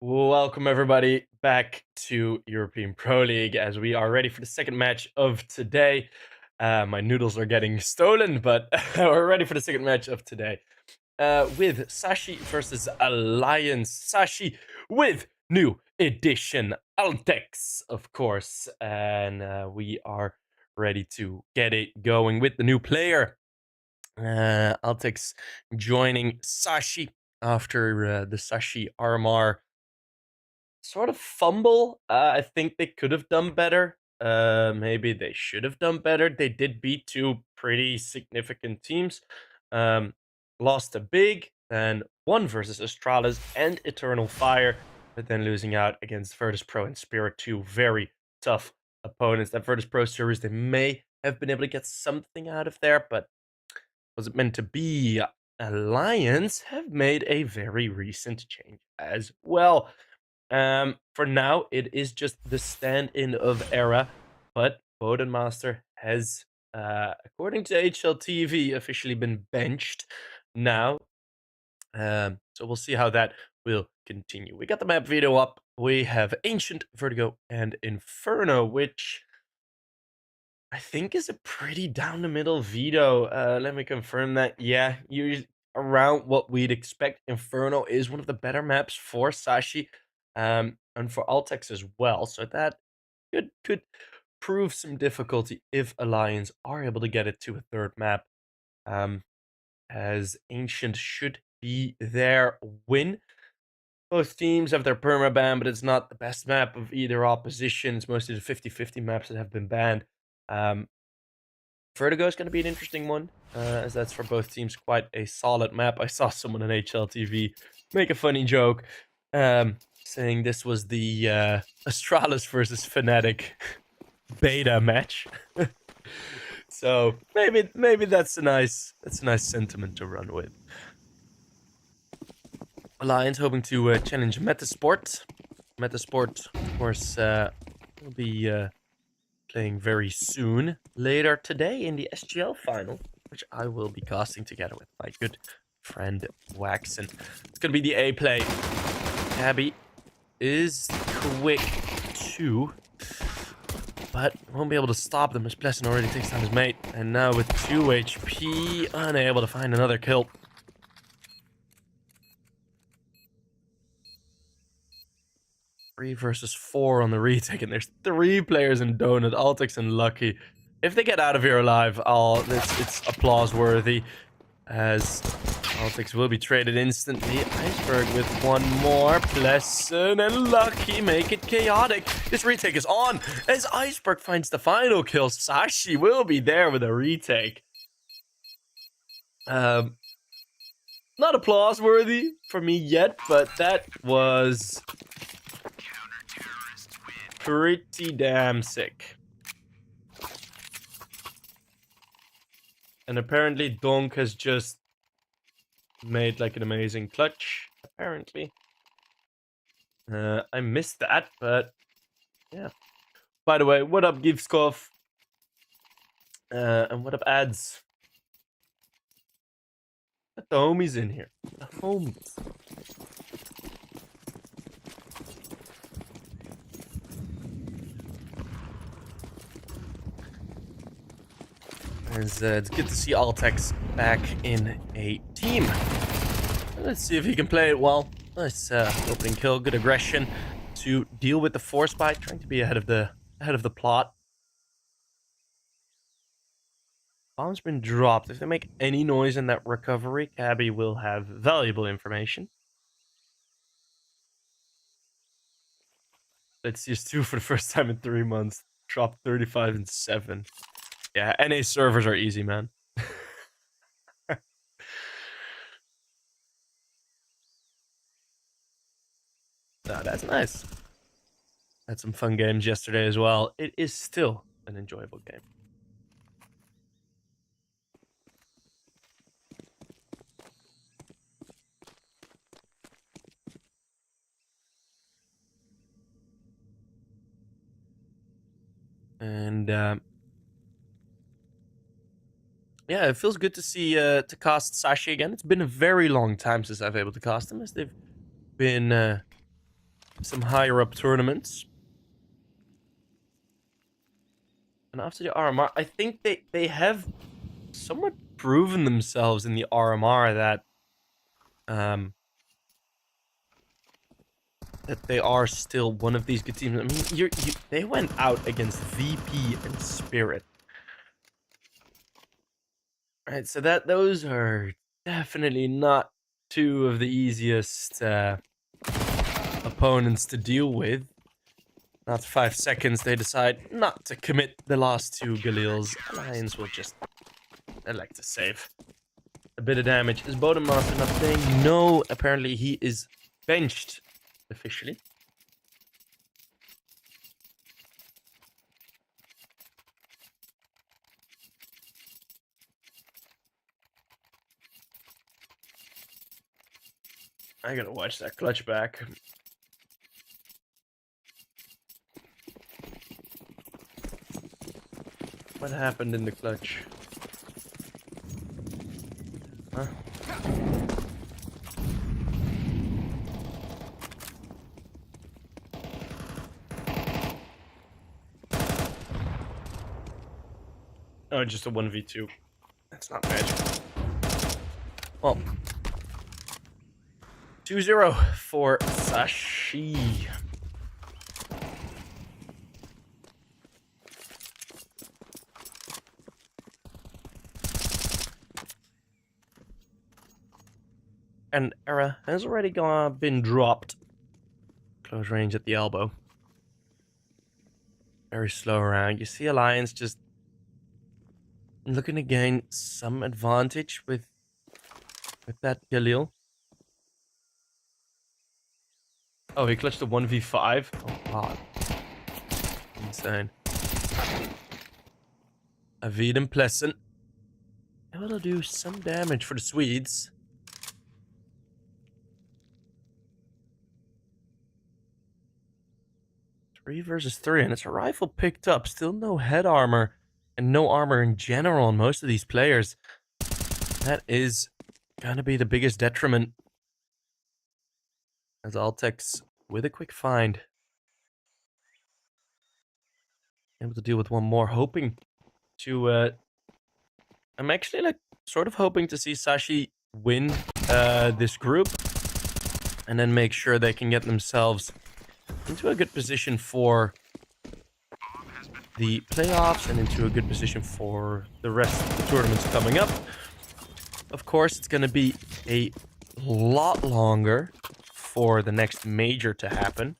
Welcome everybody back to European Pro League as we are ready for the second match of today. My noodles are getting stolen, but we're ready for the second match of today. With Sashi versus Alliance. Sashi with new edition Altex, of course. And we are ready to get it going with the new player. Altex joining Sashi after the Sashi Armor sort of fumble. I think they could have done better. Maybe they should have done better. They did beat two pretty significant teams. Lost a big, then won versus Astralis and Eternal Fire, but then losing out against Virtus Pro and Spirit, two very tough opponents. That Virtus Pro series, they may have been able to get something out of there, but was it meant to be? Alliance have made a very recent change as well. For now, it is just the stand-in of Era, but Bodenmaster has, according to HLTV, officially been benched now. So we'll see how that will continue. We got the map video up. We have Ancient, Vertigo, and Inferno, which I think is a pretty down-the-middle veto. Let me confirm that. Yeah, usually around what we'd expect. Inferno is one of the better maps for Sashi. And for Altex as well, so that could prove some difficulty if Alliance are able to get it to a third map, as Ancient should be their win. Both teams have their permaban, but it's not the best map of either opposition. It's mostly the 50-50 maps that have been banned. Vertigo is going to be an interesting one, as that's for both teams quite a solid map. I saw someone on HLTV make a funny joke, saying this was the Astralis versus Fnatic beta match. So maybe that's a nice sentiment to run with. Alliance hoping to challenge Metasport. Metasport, of course, will be playing very soon, later today in the SGL final, which I will be casting together with my good friend Waxen. It's gonna be the A play. Abby is quick too, but won't be able to stop them as Pleasant already takes down his mate, and now with 2 HP, unable to find another kill. 3 versus 4 on the retake, and there's 3 players in Donut, Altex and Lucky. If they get out of here alive, it's applause worthy, as Altex will be traded instantly. Iceberg with one more. Pleasant and Lucky make it chaotic. This retake is on as Iceberg finds the final kill. Sashi will be there with a retake. Not applause worthy for me yet, but that was pretty damn sick. And apparently Donk has just made like an amazing clutch, apparently. I missed that, but yeah. By the way, what up Givskov? And what up ads? Let the homies in here. The homies. It's good to see Altex back in a team. Let's see if he can play it well. Nice opening kill, good aggression to deal with the force bite, trying to be ahead of the plot. Bomb's been dropped. If they make any noise in that recovery, Cabby will have valuable information. Let's use 2 for the first time in 3 months. Dropped 35 and 7. Yeah, NA servers are easy, man. No, that's nice. Had some fun games yesterday as well. It is still an enjoyable game. And yeah, it feels good to see to cast Sashi again. It's been a very long time since I've been able to cast him, as they've been some higher up tournaments. And after the RMR, I think they have somewhat proven themselves in the RMR that that they are still one of these good teams. I mean, they went out against VP and Spirit. Right, so those are definitely not two of the easiest opponents to deal with. After 5 seconds, they decide not to commit the last two Galils. Alliance will just elect to save a bit of damage. Is Bodemaster not playing? No, apparently he is benched officially. I gotta watch that clutch back. What happened in the clutch? Huh? Oh, just a 1v2. That's not bad. Well, 2-0 for Sashi. And Era has already been dropped. Close range at the elbow. Very slow around. You see Alliance just looking to gain some advantage with that Galil. Oh, he clutched a 1v5? Oh, God. Insane. Avid and Pleasant. Able to do some damage for the Swedes. 3 versus 3, and it's a rifle picked up. Still no head armor, and no armor in general on most of these players. That is gonna be the biggest detriment. As Altex with a quick find. Able to deal with one more, hoping to... I'm actually, like, sort of hoping to see Sashi win this group. And then make sure they can get themselves into a good position for the playoffs and into a good position for the rest of the tournaments coming up. Of course, it's going to be a lot longer for the next major to happen.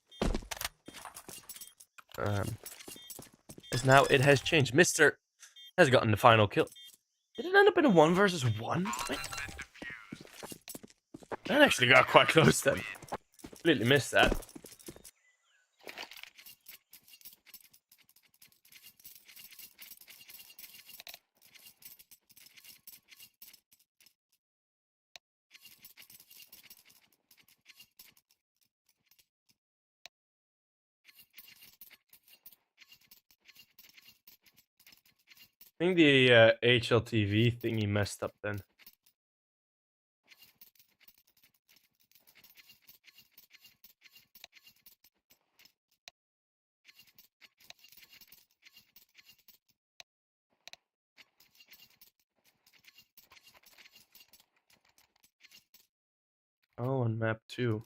As now it has changed. Mr. has gotten the final kill. Did it end up in a 1 versus 1? Wait. That actually got quite close then. Completely missed that. I think the HLTV thingy messed up then. Oh, on map 2.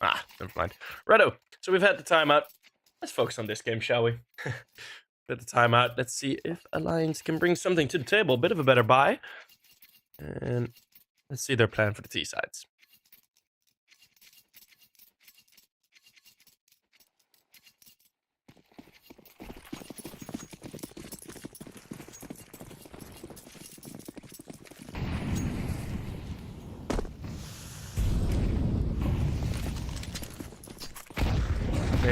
Ah, never mind. Righto. So we've had the timeout. Let's focus on this game, shall we? At the timeout, let's see if Alliance can bring something to the table. A bit of a better buy. And let's see their plan for the T-sides.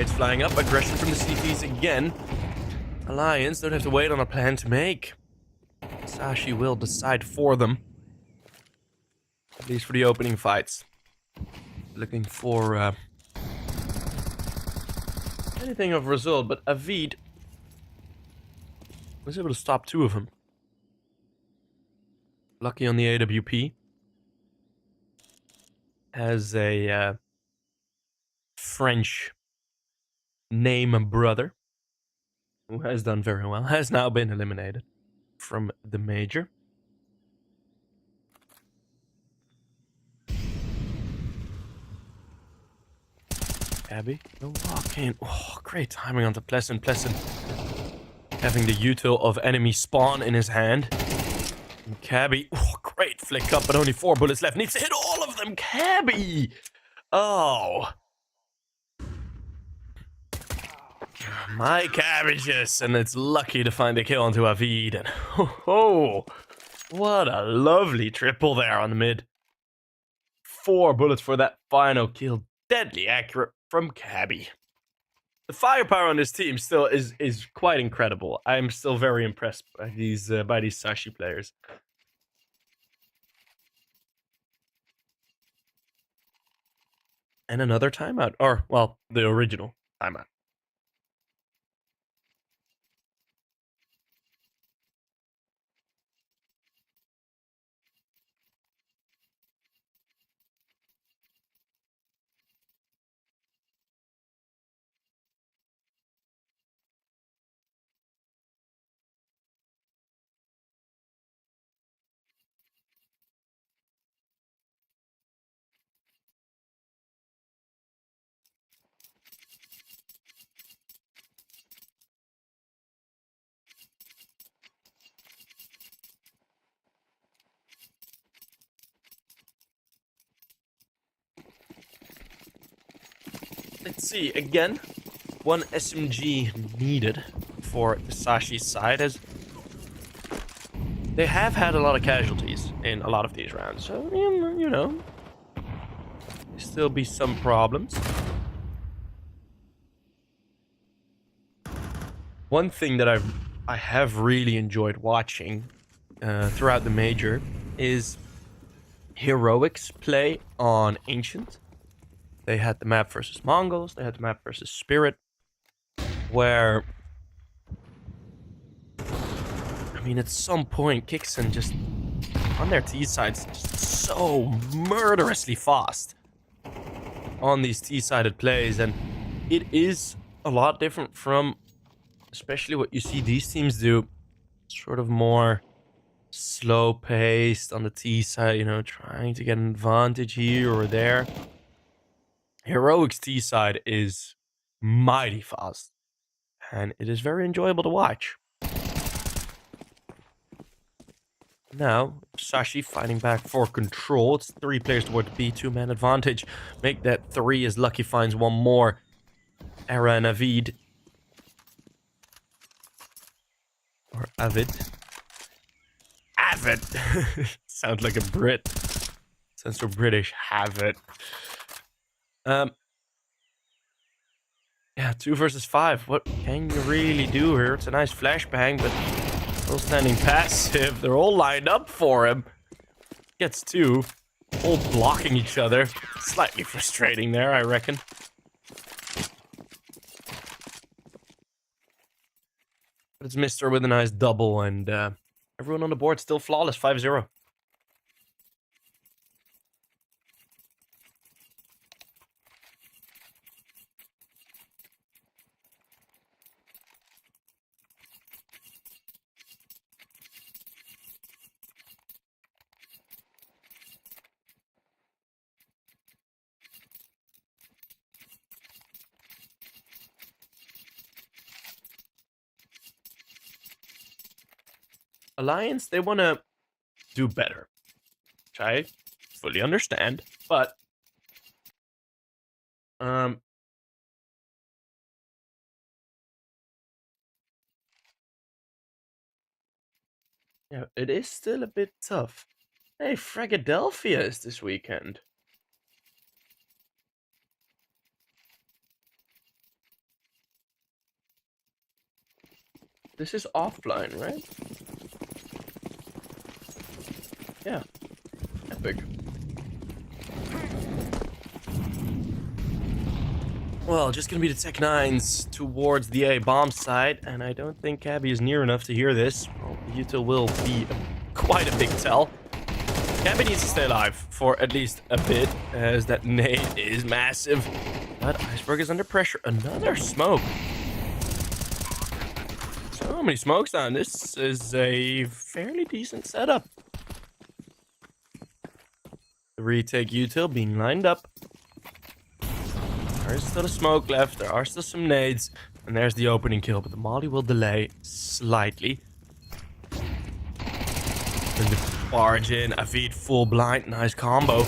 Nades flying up. Aggression from the CTs again. Alliance don't have to wait on a plan to make. Sashi will decide for them. At least for the opening fights. Looking for anything of result, but Avid was able to stop 2 of them. Lucky on the AWP. has a French name brother who has done very well, has now been eliminated from the major. Abby, no walking. Oh, great timing on the Pleasant. Having the util of enemy spawn in his hand. And Cabby, oh, great flick up, but only 4 bullets left. Needs to hit all of them. Cabby! Oh. My cabbages, and it's lucky to find a kill onto Avid. And oh, what a lovely triple there on the mid. 4 bullets for that final kill. Deadly accurate from Cabby. The firepower on this team still is quite incredible. I'm still very impressed by these Sashi players. And another timeout, or well, the original timeout. Let's see, again, 1 SMG needed for the Sashi side, as they have had a lot of casualties in a lot of these rounds. So, you know, still be some problems. One thing that I have really enjoyed watching throughout the major is Heroics play on Ancient. They had the map versus Mongols, they had the map versus Spirit, where, I mean, at some point, Kixon just, on their T sides, just so murderously fast on these T-sided plays, and it is a lot different from, especially what you see these teams do, sort of more slow-paced on the T side, you know, trying to get an advantage here or there. Heroic's T side is mighty fast, and it is very enjoyable to watch. Now, Sashi fighting back for control. It's 3 players toward the B, 2-man advantage. Make that 3 as Lucky finds one more. Era and Avid. Or Avid. Avid! Sounds like a Brit. Sounds so British. Avid. Yeah, 2 versus 5. What can you really do here? It's a nice flashbang, but still standing passive. They're all lined up for him. Gets 2. All blocking each other. Slightly frustrating there, I reckon. But it's Mister with a nice double, and everyone on the board still flawless. 5-0. Alliance, they want to do better, which I fully understand, but yeah, it is still a bit tough. Hey, Fragadelphia is this weekend. This is offline, right? Yeah. Epic. Well, just gonna be the Tech 9s towards the A bomb site, and I don't think Cabby is near enough to hear this. Well, the util will be quite a big tell. Gabby needs to stay alive for at least a bit, as that nade is massive. But Iceberg is under pressure. Another smoke. So many smokes down. This is a fairly decent setup. The retake util being lined up. There is still a smoke left. There are still some nades. And there's the opening kill, but the molly will delay slightly. And the barge in, Avid full blind, nice combo.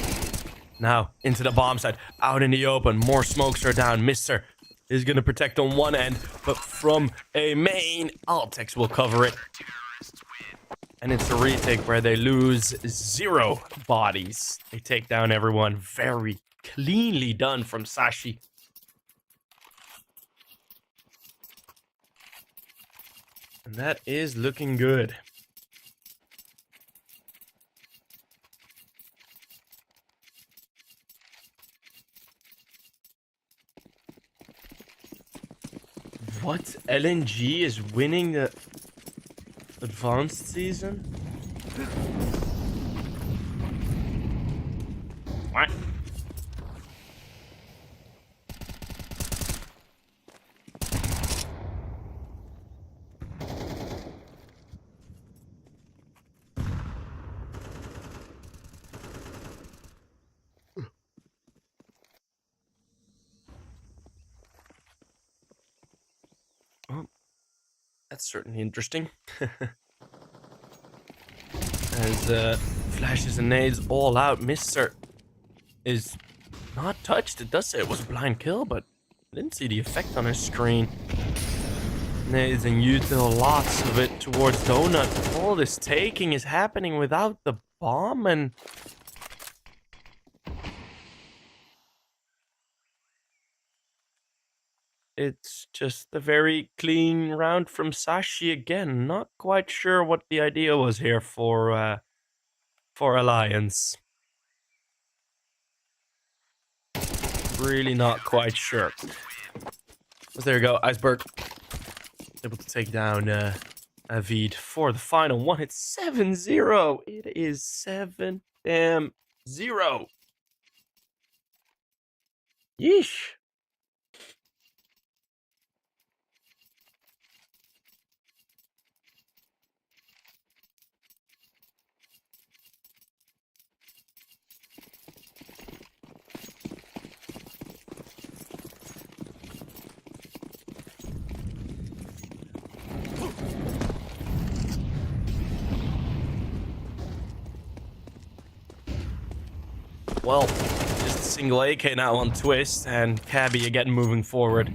Now, into the bomb site, out in the open, more smokes are down. Mister is going to protect on one end, but from a main, Altex will cover it. And it's a retake where they lose 0 bodies. They take down everyone. Very cleanly done from Sashi. And that is looking good. What? LNG is winning the advanced season? What? Well, that's certainly interesting. As flashes and nades all out, Mister is not touched. It does say it was a blind kill, but I didn't see the effect on his screen. Nades and util, lots of it towards Donut. All this taking is happening without the bomb, and it's just a very clean round from Sashi again. Not quite sure what the idea was here for Alliance. Really not quite sure. But there you go, Iceberg. Able to take down Avid for the final one. It's 7-0. It is 7-0. Yeesh. Well, just a single AK now on Twist, and Cabby again moving forward.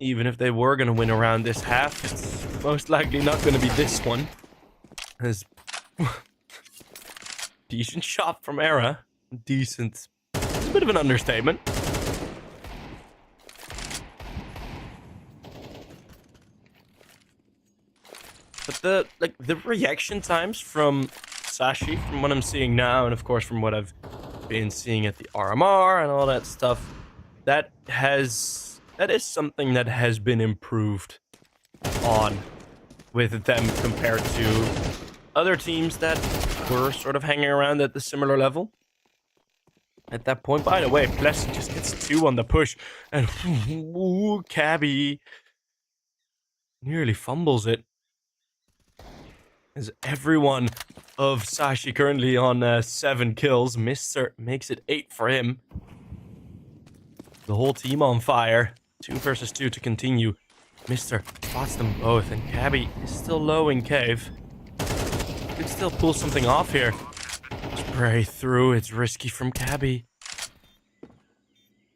Even if they were going to win around this half, it's most likely not going to be this one. As decent shot from Era. Decent. It's a bit of an understatement. But the reaction times from Sashi, from what I'm seeing now, and of course from what I've been seeing at the RMR and all that stuff, that is something that has been improved on with them compared to other teams that were sort of hanging around at the similar level at that point. By the way, Plessis just gets 2 on the push, and Cabby nearly fumbles it. As everyone of Sashi currently on 7 kills. Mister makes it 8 for him. The whole team on fire. 2 versus 2 to continue. Mister spots them both, and Cabby is still low in cave. Could still pull something off here. Spray through. It's risky from Cabby.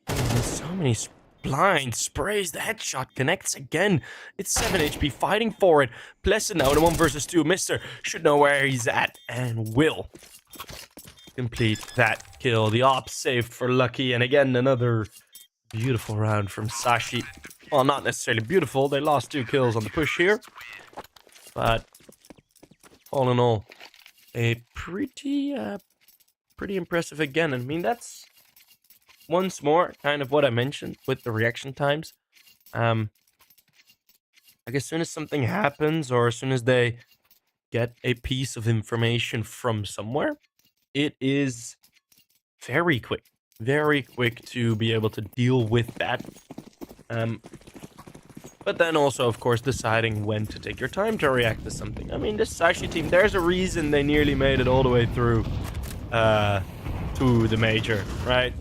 And so many blind sprays. The headshot connects again. It's 7 HP fighting for it. Pleasant now in a 1 versus 2. Mister should know where he's at and will complete that kill. The op saved for Lucky, and again another beautiful round from Sashi. Well, not necessarily beautiful. They lost 2 kills on the push here, but all in all, a pretty impressive again. I mean, that's once more kind of what I mentioned with the reaction times. Like as soon as something happens or as soon as they get a piece of information from somewhere, it is very quick to be able to deal with that. But then also, of course, deciding when to take your time to react to something. I mean, this Sashi team, there's a reason they nearly made it all the way through to the major, right?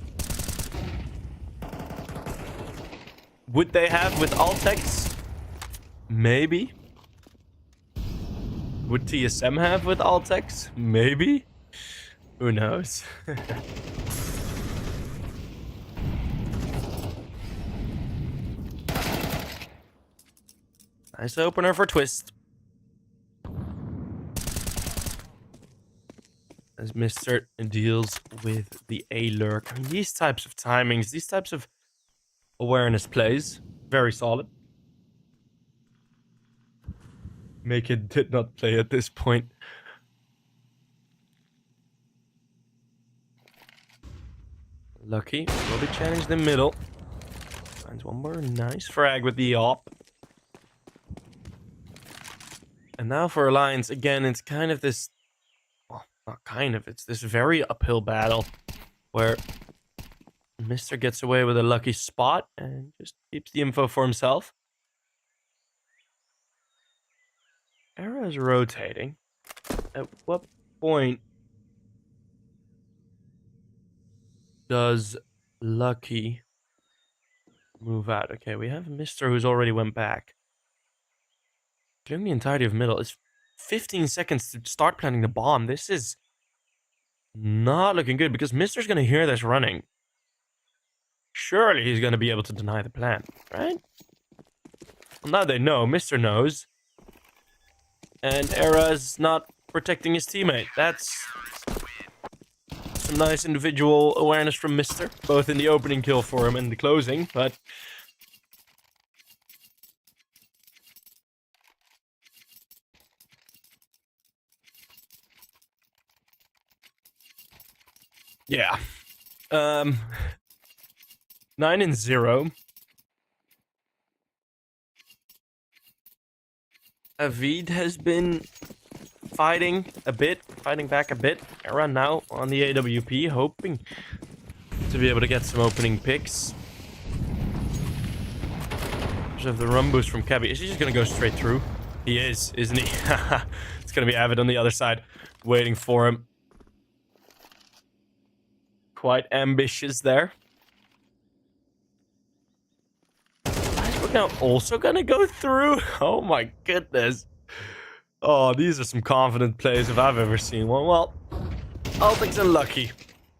Would they have with Altex? Maybe. Would TSM have with Altex? Maybe. Who knows? Nice opener for Twist. As Mr. deals with the A-lurk. I mean, these types of timings, these types of awareness plays, very solid. Make it did not play at this point. Lucky will be challenged in the middle. Finds one more nice frag with the op. And now for Alliance, again, it's kind of this... Well, not kind of. It's this very uphill battle where Mr. gets away with a lucky spot and just keeps the info for himself. Era is rotating. At what point does Lucky move out? Okay, we have Mr. who's already went back. Clearing the entirety of middle. It's 15 seconds to start planting the bomb. This is not looking good because Mr's going to hear this running. Surely he's going to be able to deny the plan, right? Well, now they know. Mr. knows. And Era's not protecting his teammate. That's some nice individual awareness from Mr. Both in the opening kill for him and the closing, but... Yeah. 9-0. Avid has been fighting back a bit. Era now on the AWP, hoping to be able to get some opening picks. There's the run boost from Cabby. Is he just gonna go straight through? He is, isn't he? It's gonna be Avid on the other side, waiting for him. Quite ambitious there. We're now also gonna go through. Oh my goodness. Oh, these are some confident plays if I've ever seen one. Well, Altix and Lucky.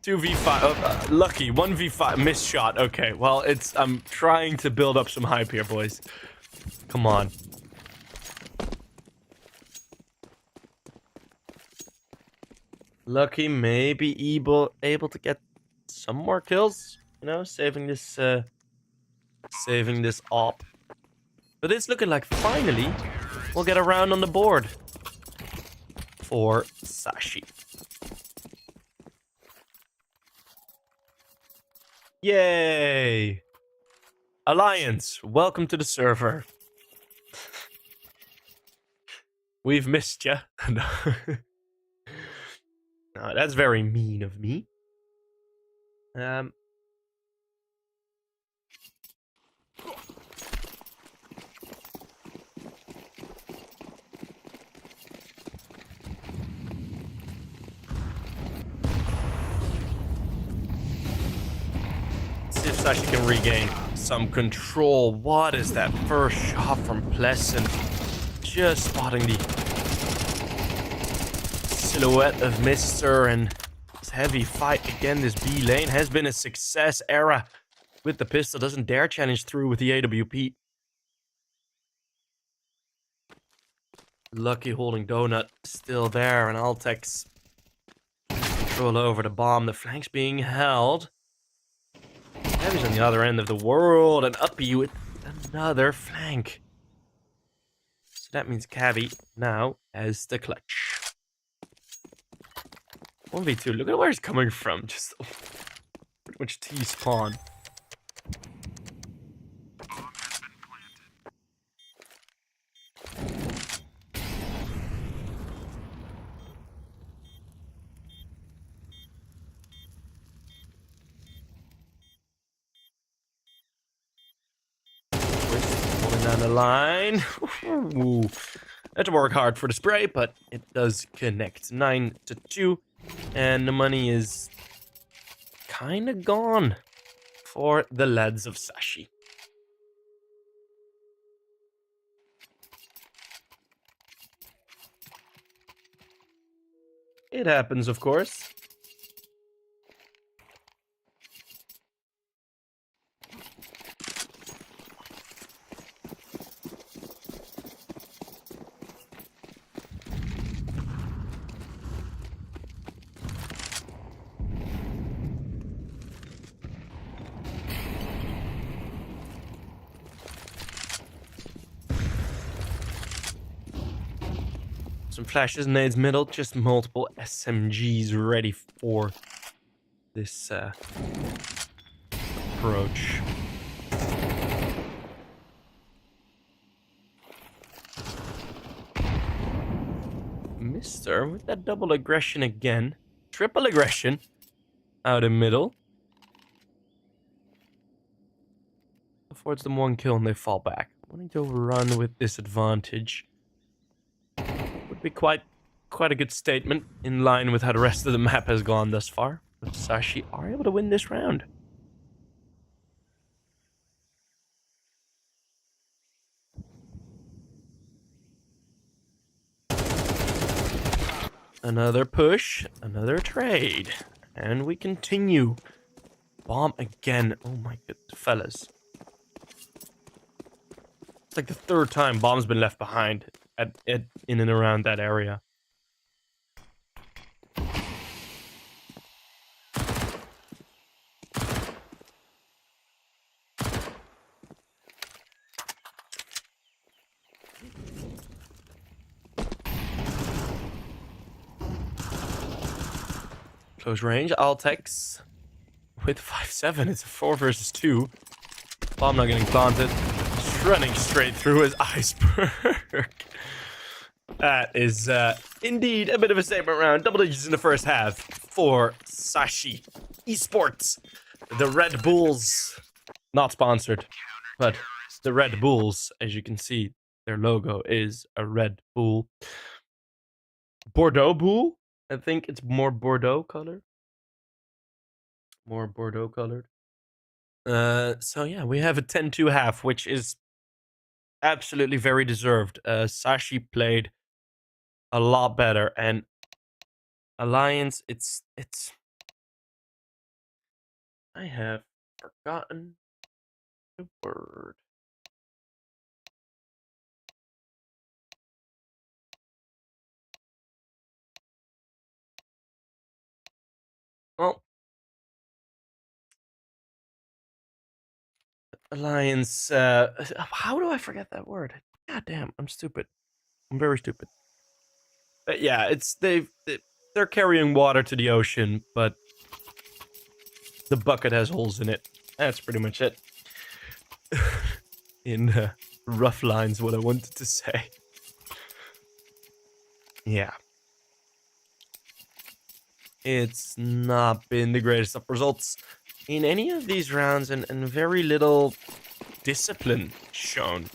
2v5. Lucky, 1v5. Missed shot. Okay, well, I'm trying to build up some hype here, boys. Come on. Lucky maybe able to get some more kills. You know, saving this op. But it's looking like finally we'll get a round on the board for Sashi. Yay! Alliance, welcome to the server. We've missed ya. No, that's very mean of me. See if Sashi can regain some control. What is that first shot from Pleasant? Just spotting the silhouette of Mr. and this heavy fight again. This B lane has been a success. Era with the pistol doesn't dare challenge through with the AWP. Lucky holding Donut still there, and Altex control over the bomb. The flank's being held. Heavy's on the other end of the world, and Uppy with another flank. So that means Cabby now has the clutch. 1v2, look at where he's coming from. Just pretty much T-spawn. Down the line. Ooh. I had to work hard for the spray, but it does connect. 9-2. And the money is kind of gone for the lads of Sashi. It happens, of course. Some flashes, nades middle, just multiple SMGs ready for this approach. Mister with that double aggression again. Triple aggression out in middle. Affords them one kill and they fall back. Wanting to overrun with disadvantage would be quite a good statement in line with how the rest of the map has gone thus far. But Sashi are able to win this round. Another push, another trade, and we continue. Bomb again. Oh my god, fellas. It's like the third time bomb's been left behind in and around that area. Close range, Altex with 5-7. It's a 4 versus 2. Bomb not getting planted. Just running straight through his iceberg. That is indeed a bit of a statement round. Double digits in the first half for Sashi Esports. The Red Bulls, not sponsored, but the Red Bulls, as you can see, their logo is a Red Bull. Bordeaux Bull? I think it's more Bordeaux color. More Bordeaux colored. So yeah, we have a 10-2 half, which is absolutely very deserved. Sashi played a lot better, and Alliance, it's I have forgotten the word. Well, Alliance, how do I forget that word? God damn, I'm stupid. I'm very stupid. But yeah, they're carrying water to the ocean, but the bucket has holes in it. That's pretty much it. In rough lines, what I wanted to say. Yeah. It's not been the greatest of results in any of these rounds, and very little discipline shown.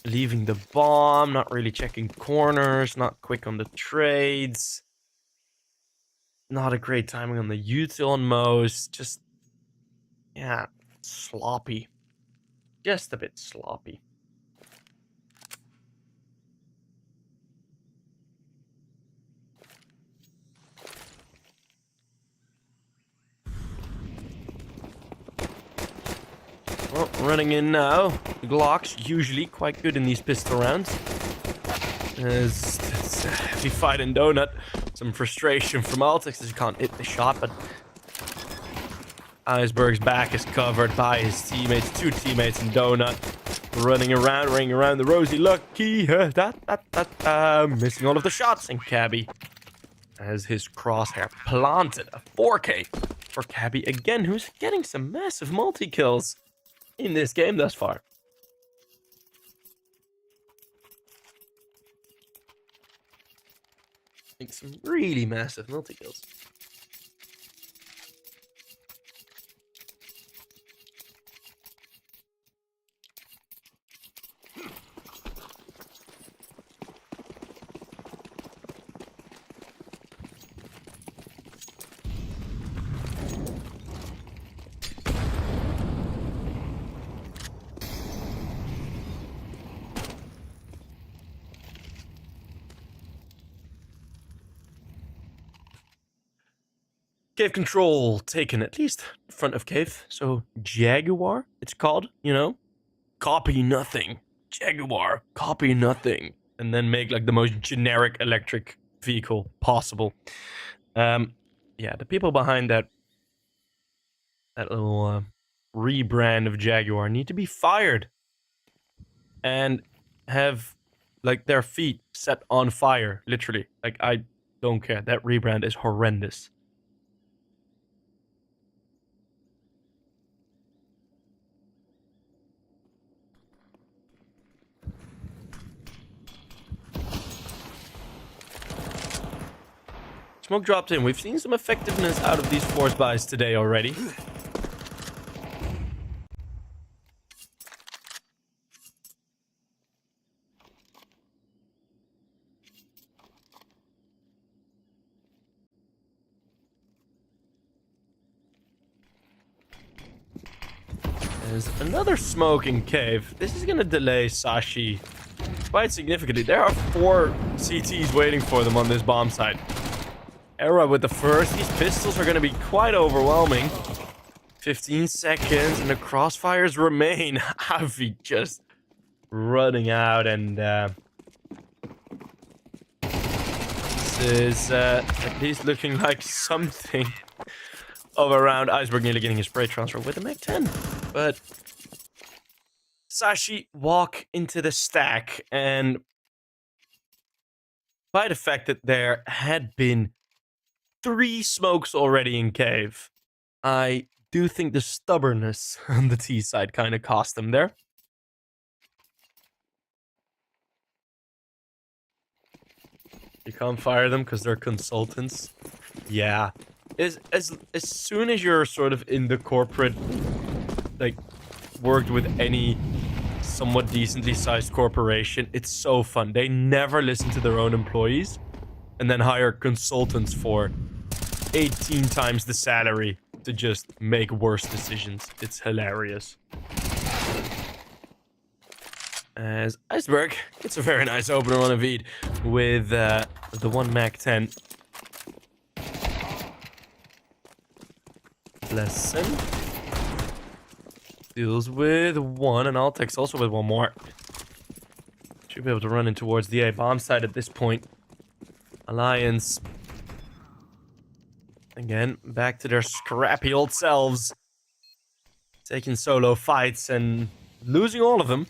Leaving the bomb, not really checking corners, not quick on the trades. Not a great timing on the util on most. Just, yeah, sloppy. Just a bit sloppy. Well, running in now. The Glock's usually quite good in these pistol rounds. It's a heavy fight in Donut. Some frustration from Altex as he can't hit the shot, but Iceberg's back is covered by his teammates. 2 teammates in Donut. Running around the Rosie Lucky. Missing all of the shots. And Cabby has his crosshair planted. A 4K for Cabby again, who's getting some massive multi-kills in this game thus far. Like some really massive multi-kills. Cave control taken, at least front of cave. So Jaguar, it's called, you know? Copy nothing. Jaguar, copy nothing. And then make like the most generic electric vehicle possible. Yeah, the people behind that little rebrand of Jaguar need to be fired. And have like their feet set on fire, literally. Like, I don't care. That rebrand is horrendous. Smoke dropped in. We've seen some effectiveness out of these force buys today already. There's another smoking cave. This is gonna delay Sashi quite significantly. There are 4 CTs waiting for them on this bomb site. Era with the first. These pistols are gonna be quite overwhelming. 15 seconds and the crossfires remain. Avi just running out, and this is at least looking like something of a round. Iceberg nearly getting his spray transfer with a Mac 10, but Sashi walk into the stack, and by the fact that there had been 3 smokes already in cave, I do think the stubbornness on the T side kind of cost them there. You can't fire them because they're consultants. Yeah. As soon as you're sort of in the corporate, like, worked with any somewhat decently sized corporation, it's so fun. They never listen to their own employees and then hire consultants for 18 times the salary to just make worse decisions. It's hilarious. As Iceberg gets a very nice opener on a Veed with the 1 Mac 10. Lesson deals with 1, and Altex also with 1 more. Should be able to run in towards the A bomb site at this point. Alliance again back to their scrappy old selves, taking solo fights and losing all of them.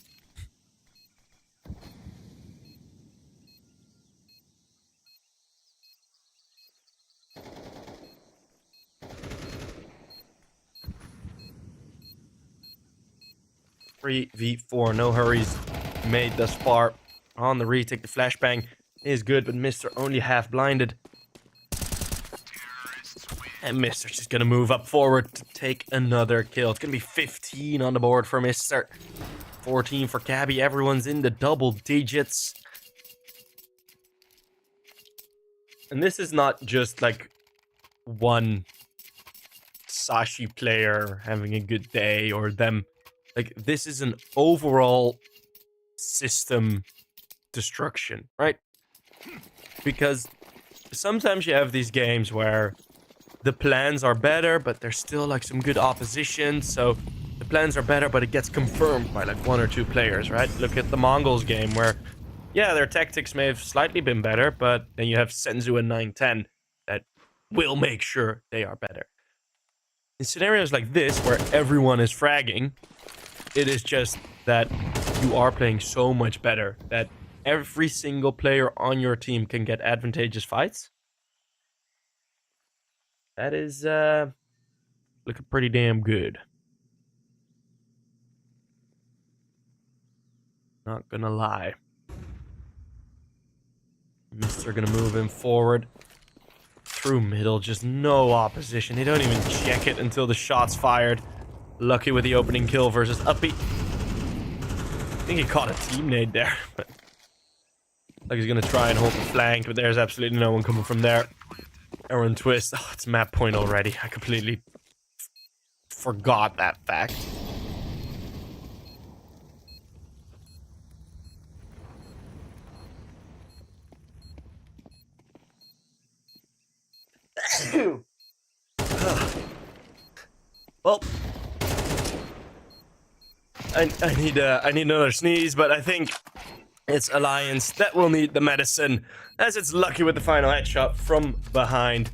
V4, no hurries made thus far. On the retake, the flashbang is good, but Mr. only half blinded. And Mr. just gonna move up forward to take another kill. It's gonna be 15 on the board for Mr. 14 for Cabby. Everyone's in the double digits. And this is not just like one Sashi player having a good day or them. Like, this is an overall system destruction, right? Because sometimes you have these games where the plans are better, but there's still like some good opposition. So the plans are better, but it gets confirmed by like 1 or 2 players, right? Look at the Mongols game where, yeah, their tactics may have slightly been better, but then you have Senzu and 910 that will make sure they are better. In scenarios like this, where everyone is fragging, it is just that you are playing so much better that every single player on your team can get advantageous fights. That is looking pretty damn good. Not gonna lie. Mr. gonna move him forward through middle, just no opposition. They don't even check it until the shot's fired. Lucky with the opening kill versus Uppy. I think he caught a team nade there, but like he's gonna try and hold the flank, but there's absolutely no one coming from there. Aaron Twist. Oh, it's map point already. I completely forgot that fact. Well, I need another sneeze, but I think it's Alliance that will need the medicine, as it's lucky with the final headshot from behind.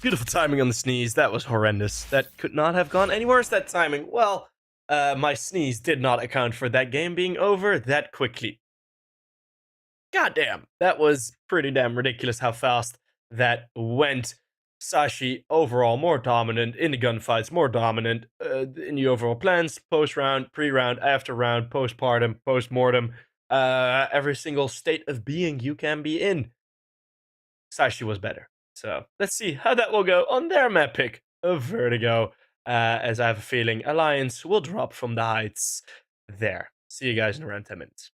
Beautiful timing on the sneeze. That was horrendous. That could not have gone any worse, that timing. Well, my sneeze did not account for that game being over that quickly. Goddamn, that was pretty damn ridiculous how fast that went. Sashi, overall, more dominant in the gunfights, more dominant in the overall plans, post-round, pre-round, after-round, postpartum, post-mortem, every single state of being you can be in. Sashi was better. So let's see how that will go on their map pick of Vertigo, as I have a feeling Alliance will drop from the heights there. See you guys in around 10 minutes.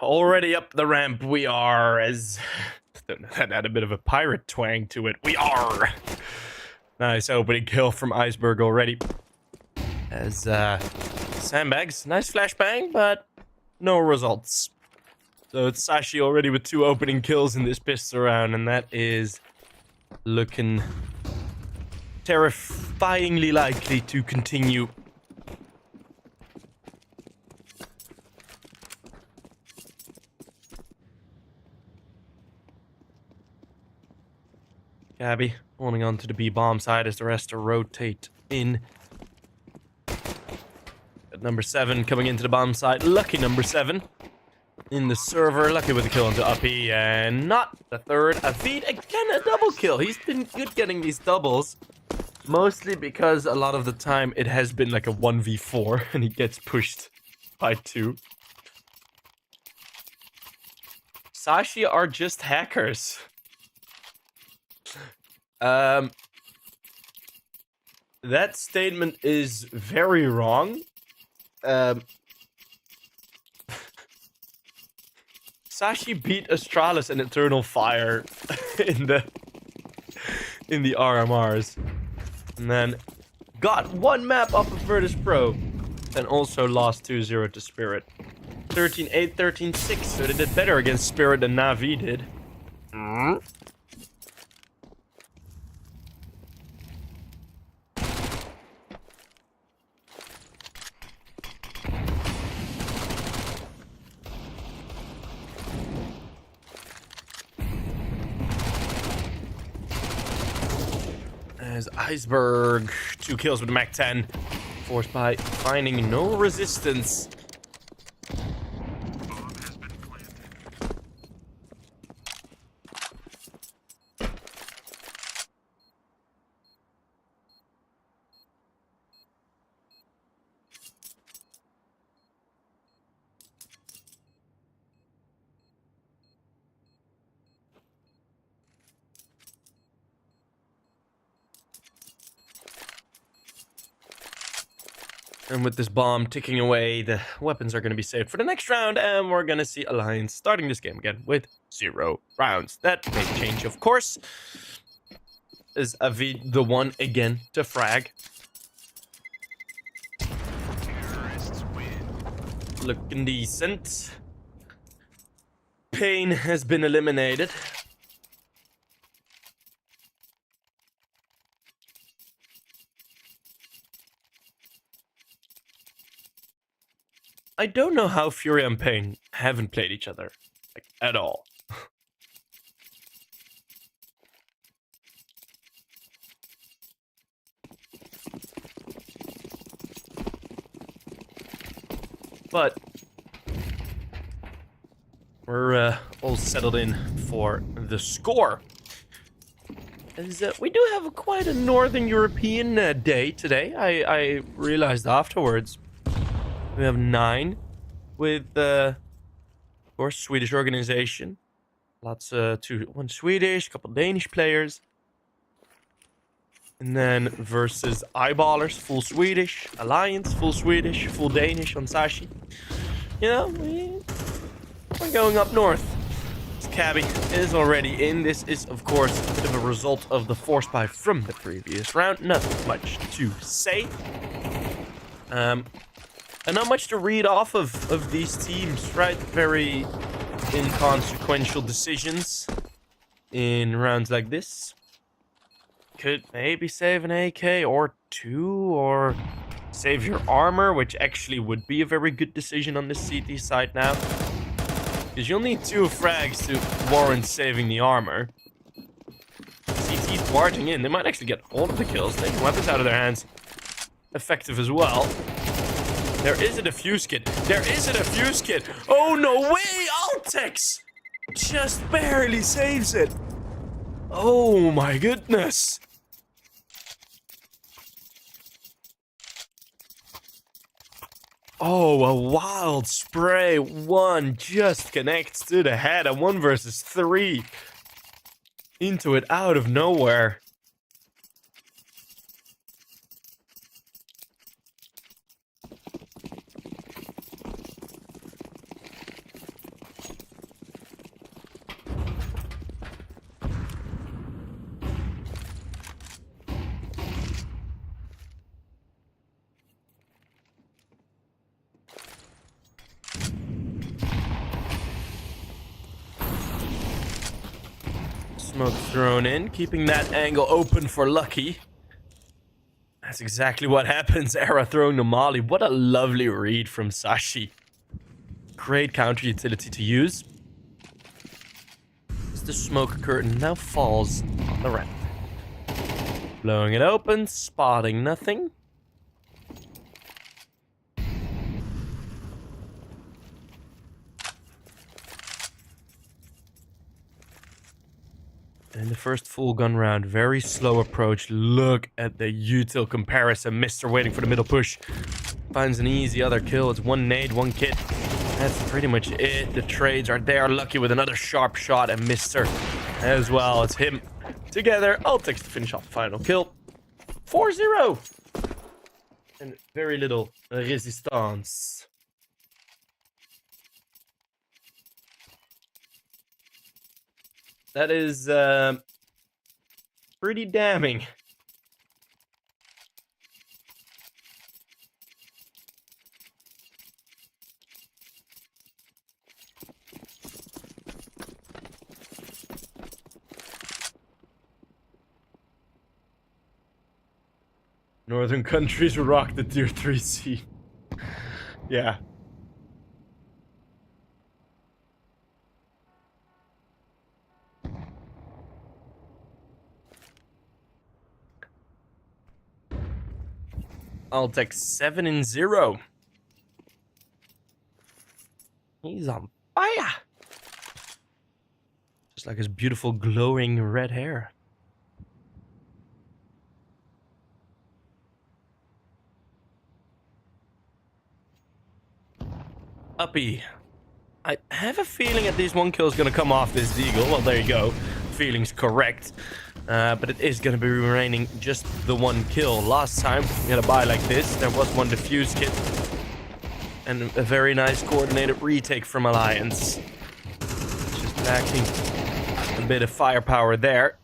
Already up the ramp we are, as that had a bit of a pirate twang to it. We are. Nice opening kill from Iceberg already. As sandbags, nice flashbang, but no results. So it's Sashi already with 2 opening kills in this pistol round, and that is looking terrifyingly likely to continue. Gabby holding on to the B bomb side as the rest rotate in. At number 7 coming into the bomb side. Lucky number 7 in the server. Lucky with the kill into Uppy, and not the third. Avid again, a double kill. He's been good getting these doubles. Mostly because a lot of the time it has been like a 1v4 and he gets pushed by 2. Sashi are just hackers. That statement is very wrong. Sashi beat Astralis and Eternal Fire in the RMRs. And then got 1 map off of Virtus Pro. And also lost 2-0 to Spirit. 13-8, 13-6. So they did better against Spirit than Na'Vi did. As Iceberg, 2 kills with the Mac 10, forced by finding no resistance. And with this bomb ticking away, the weapons are going to be saved for the next round, and we're going to see Alliance starting this game again with 0 rounds. That may change, of course. Is Avid the one again to frag? Looking decent. Pain has been eliminated. I don't know how Fury and Pain haven't played each other, like, at all. But we're all settled in for the score. As, we do have quite a Northern European day today. I realized afterwards. We have 9 with, of course, Swedish organization. Lots, 1 Swedish, couple Danish players. And then versus Eyeballers, full Swedish. Alliance, full Swedish, full Danish on Sashi. You know, we're going up north. This Cabby is already in. This is, of course, a bit of a result of the force buy from the previous round. Nothing much to say. And not much to read off of these teams, right? Very inconsequential decisions in rounds like this. Could maybe save an AK or 2, or save your armor, which actually would be a very good decision on this CT side now. Because you'll need 2 frags to warrant saving the armor. CT's barging in. They might actually get all of the kills, taking weapons out of their hands. Effective as well. There is a defuse kit. There is a defuse kit. Oh, no way. Altex just barely saves it. Oh, my goodness. Oh, a wild spray. 1 just connects to the head. A 1 versus 3. Into it out of nowhere. Smoke thrown in, keeping that angle open for Lucky. That's exactly what happens. Era throwing the molly. What a lovely read from Sashi. Great counter utility to use. As the smoke curtain now falls on the ramp. Blowing it open, spotting nothing. In the first full gun round, very slow approach. Look at the util comparison. Mister waiting for the middle push. Finds an easy other kill. It's one nade, one kit. That's pretty much it. The trades are there. Lucky with another sharp shot, and Mister as well. It's him. Together, Ultex to finish off the final kill. 4-0. And very little resistance. That is pretty damning. Northern countries rock the tier 3 scene. Yeah. I'll take 7-0. He's on fire. Just like his beautiful glowing red hair. Uppy. I have a feeling at least one kill is going to come off this Deagle. Well, there you go. Feeling's correct. But it is going to be remaining just the one kill. Last time we had a buy like this, there was one defuse kit. And a very nice coordinated retake from Alliance. Just lacking a bit of firepower there.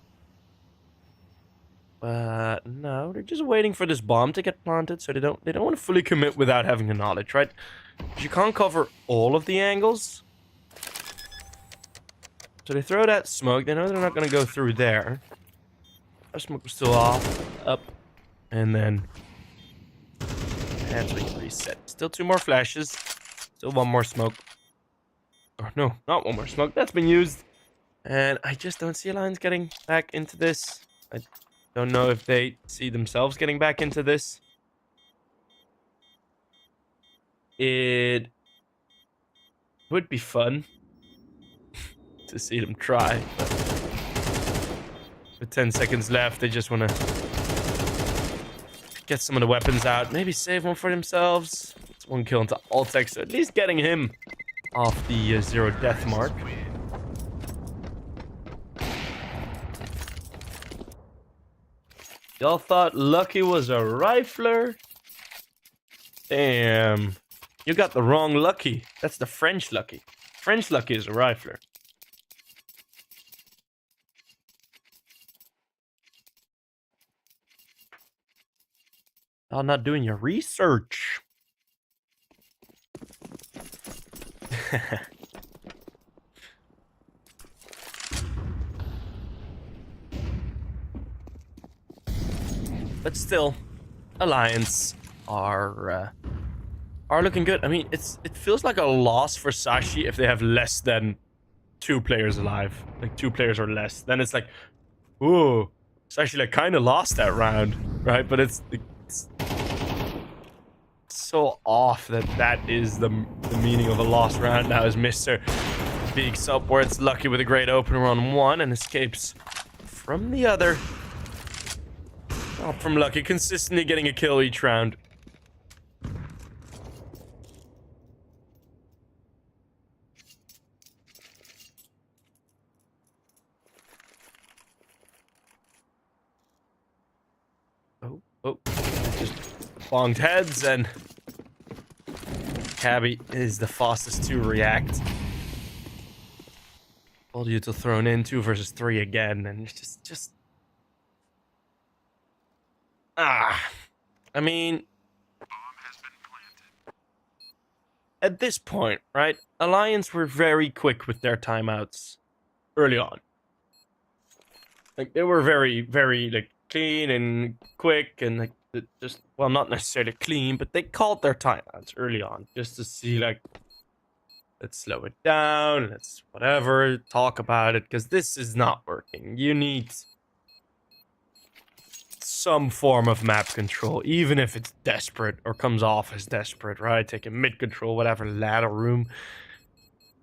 But no, they're just waiting for this bomb to get planted, so they don't want to fully commit without having the knowledge, right? You can't cover all of the angles. So they throw that smoke. They know they're not going to go through there. Our smoke was still off, up, and then that's reset. Still 2 more flashes. Still 1 more smoke. Or no, not 1 more smoke. That's been used. And I just don't see Alliance getting back into this. I don't know if they see themselves getting back into this. It would be fun to see them try. But with 10 seconds left, they just want to get some of the weapons out. Maybe save one for themselves. It's 1 kill into Ultex, so at least getting him off the 0 death mark. Y'all thought Lucky was a rifler? Damn. You got the wrong Lucky. That's the French Lucky. French Lucky is a rifler. Y'all not doing your research. But still, Alliance are looking good. I mean, it feels like a loss for Sashi if they have less than 2 players alive, like 2 players or less. Then it's like, ooh, Sashi like kind of lost that round, right? But it's so off that is the meaning of a lost round. Now is Mister peeks upwards, Lucky with a great opener on 1 and escapes from the other. From Lucky, consistently getting a kill each round. Oh, just bonged heads, and Cabby is the fastest to react. All you to thrown in 2 versus 3 again, and it's just I mean, at this point, right? Alliance were very quick with their timeouts early on. Like they were very, very like clean and quick and like just well, not necessarily clean, but they called their timeouts early on just to see like let's slow it down, let's whatever talk about it because this is not working. You need some form of map control, even if it's desperate or comes off as desperate, right? Taking mid control, whatever, ladder room.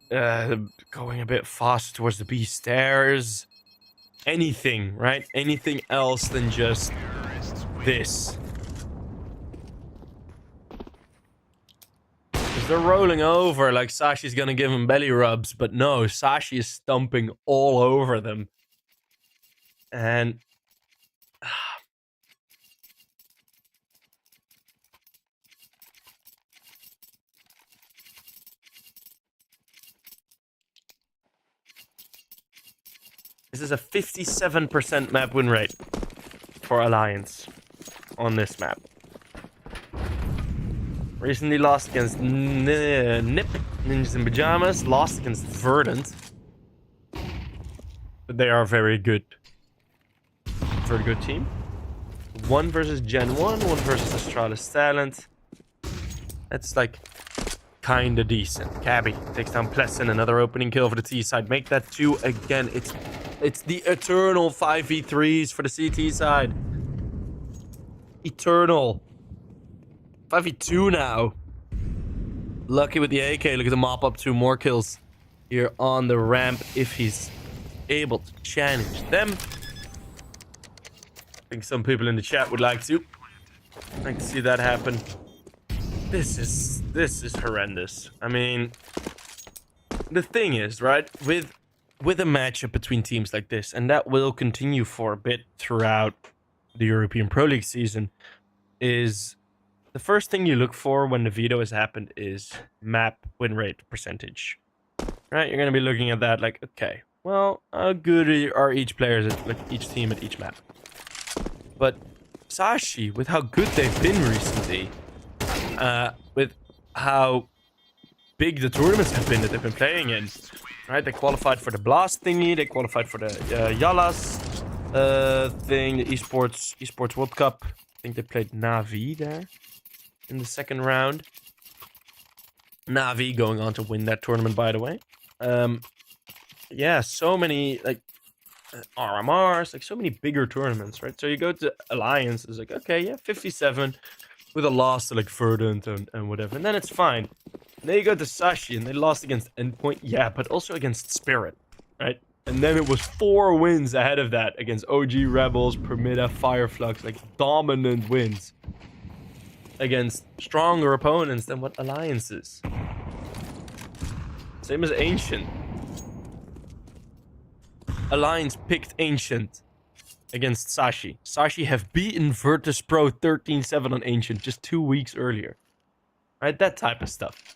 Going a bit faster towards the B stairs. Anything, right? Anything else than just this. Because they're rolling over like Sashi's gonna give him belly rubs, but no, Sashi is stomping all over them. And this is a 57% map win rate for Alliance on this map. Recently lost against Nip, Ninjas in Pajamas, lost against Verdant. But they are a very good team. One versus Gen 1, one versus Astralis Talent. That's like kinda decent. Cabby takes down Plessin, another opening kill for the T side. Make that 2 again. It's the eternal 5v3s for the CT side. Eternal. 5v2 now. Lucky with the AK. Look at the mop up 2 more kills here on the ramp if he's able to challenge them. I think some people in the chat would like to. I'd like to see that happen. This is horrendous. I mean, the thing is, right, with a matchup between teams like this, and that will continue for a bit throughout the European Pro League season, is the first thing you look for when the veto has happened is map win rate percentage. Right? You're going to be looking at that like, okay, well, how good are each players at like each team at each map? But Sashi, with how good they've been recently, with how big the tournaments have been that they've been playing in, right? They qualified for the Blast thingy, they qualified for the Yalas thing, the esports World Cup. I think they played Navi there in the second round. Navi going on to win that tournament, by the way. Yeah, so many like RMRs, like so many bigger tournaments, right? So you go to Alliance, it's like, okay, yeah, 57 with a loss to like Verdant and whatever, and then it's fine. And then you go to Sashi and they lost against Endpoint, yeah, but also against Spirit, right? And then it was 4 wins ahead of that against OG Rebels, Permita, Fireflux, like dominant wins against stronger opponents than what Alliance is. Same as Ancient. Alliance picked Ancient against Sashi. Sashi have beaten Virtus Pro 13-7 on Ancient just 2 weeks earlier. Right? That type of stuff.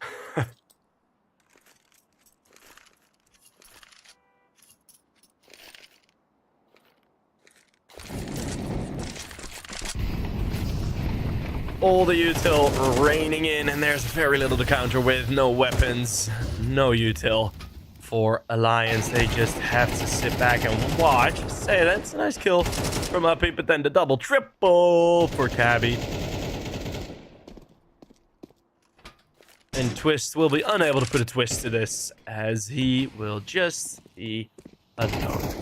All the util raining in, and there's very little to counter with. No weapons, no util for Alliance. They just have to sit back and watch. Say, that's a nice kill from Uppy, but then the double triple for Cabby. And Twist will be unable to put a twist to this, as he will just be alone.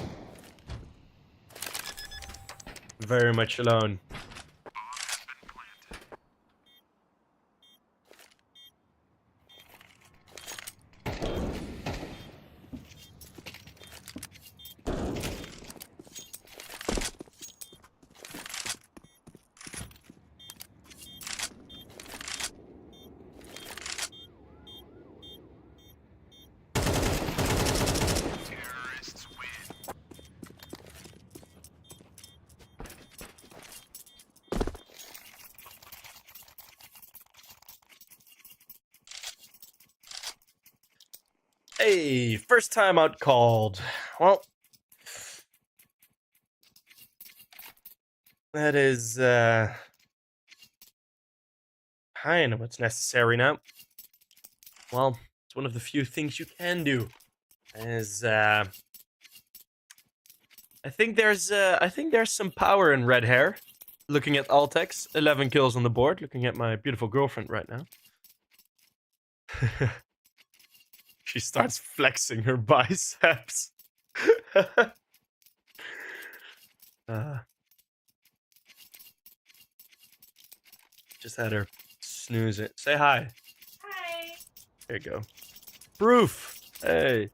Very much alone. Hey, first time out called. Well, that is kind of what's necessary now. Well, it's one of the few things you can do as I think there's some power in red hair. Looking at Altex, 11 kills on the board. Looking at my beautiful girlfriend right now. She starts flexing her biceps. Just had her snooze it. Say hi.
Hi.
There you go. Proof. Hey.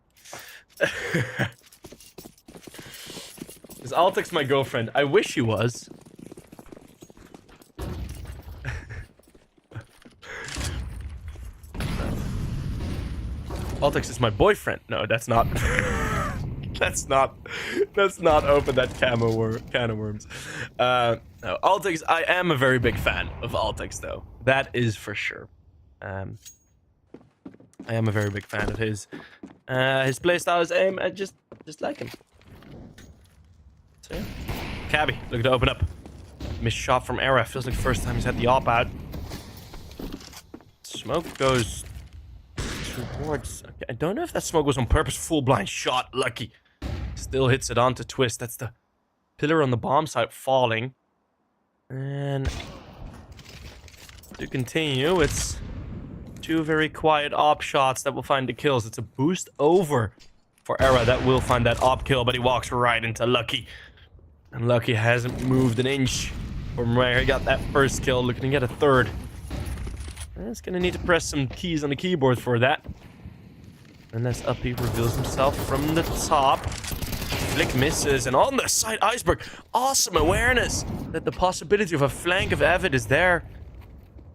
Is Altex my girlfriend? I wish he was. Altex is my boyfriend. No, that's not. Let's not open that can of worms. No, Altex, I am a very big fan of Altex, though. That is for sure. I am a very big fan of his. His playstyle is aim. I just like him. So yeah. Cabby, looking to open up. Missed shot from Era. Feels like the first time he's had the op out. Smoke goes towards. Okay, I don't know if that smoke was on purpose. Full blind shot. Lucky. Still hits it onto Twist. That's the pillar on the bomb site falling. And to continue, it's two very quiet op shots that will find the kills. It's a boost over for Era that will find that op kill, but he walks right into Lucky. And Lucky hasn't moved an inch from where he got that first kill, looking to get a third. And it's gonna need to press some keys on the keyboard for that. Unless Uppy reveals himself from the top. Flick misses, and on the side, Iceberg. Awesome awareness that the possibility of a flank of Avid is there.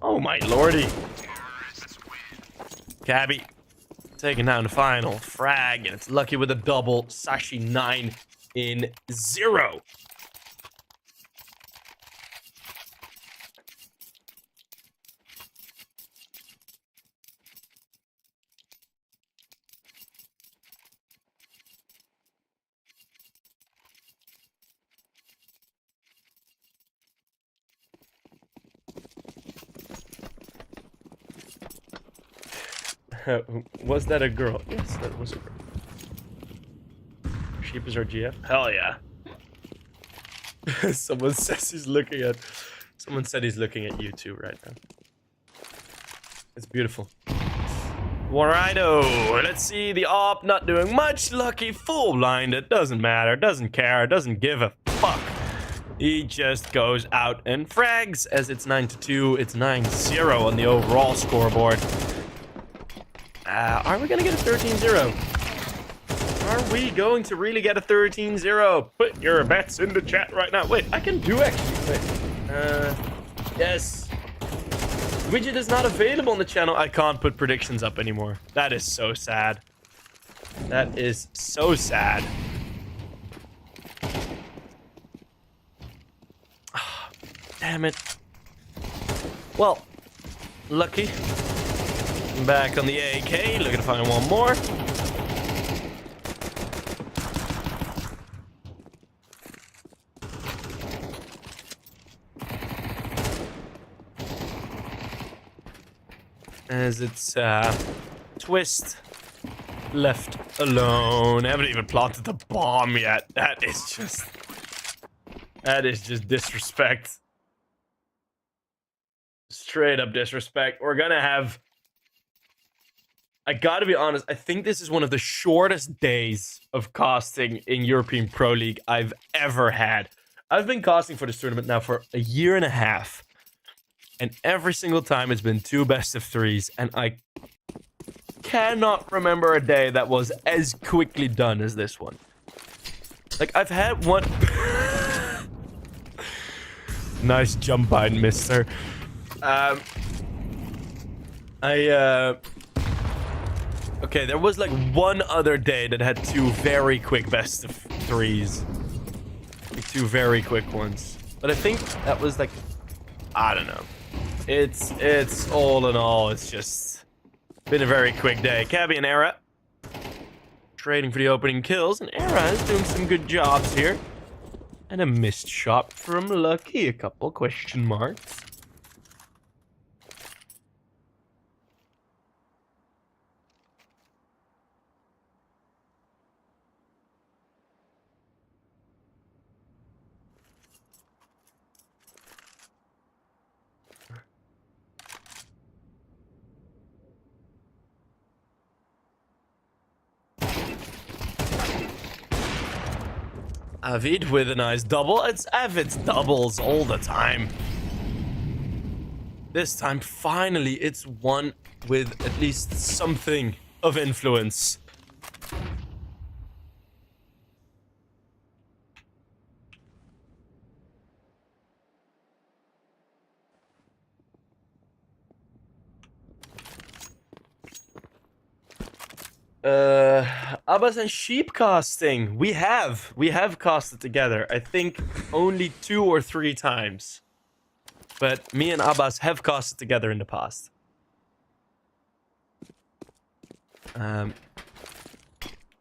Oh my lordy. Cabby taking down the final frag, and it's Lucky with a double. Sashi 9 in 0. Was that a girl? Yes, that was a girl. Sheep is our GF? Hell yeah. Someone says he's looking at... Someone said he's looking at you too right now. It's beautiful. Warrido. Let's see the op not doing much. Lucky full blinded. Doesn't matter. Doesn't care. Doesn't give a fuck. He just goes out and frags as it's 9-2. It's 9-0 on the overall scoreboard. Are we gonna get a 13-0? Are we going to really get a 13-0? Put your bets in the chat right now. Wait, I can do actually. Wait. Yes. Widget is not available on the channel. I can't put predictions up anymore. That is so sad. That is so sad. Damn it. Well, Lucky. Back on the AK, looking to find one more. As it's Twist left alone. I haven't even planted the bomb yet. That is just disrespect. Straight up disrespect. We're gonna have... I gotta be honest, I think this is one of the shortest days of casting in European Pro League I've ever had. I've been casting for this tournament now for a year and a half. And every single time it's been 2 best of 3s, and I cannot remember a day that was as quickly done as this one. Like, I've had one... Nice jump by, mister. Okay, there was like one other day that had 2 very quick best of 3s. Like 2 very quick ones. But I think that was like... I don't know. It's all in all, it's just been a very quick day. Cabby and Era trading for the opening kills, and Era is doing some good jobs here. And a missed shot from Lucky, a couple question marks. Avid with a nice double. It's Avid's doubles all the time. This time, finally, it's one with at least something of influence. Abbas and sheep casting. We have casted together. I think only 2 or 3 times. But me and Abbas have casted together in the past.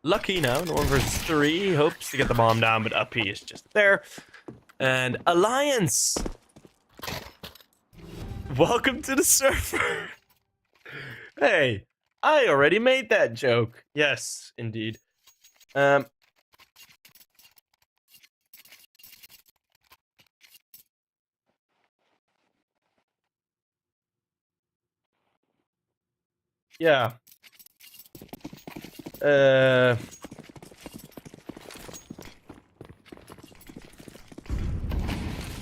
Lucky now, no 1 versus 3. Hopes to get the bomb down, but up he is just there. And Alliance. Welcome to the server. Hey, I already made that joke. Yes, indeed. Yeah.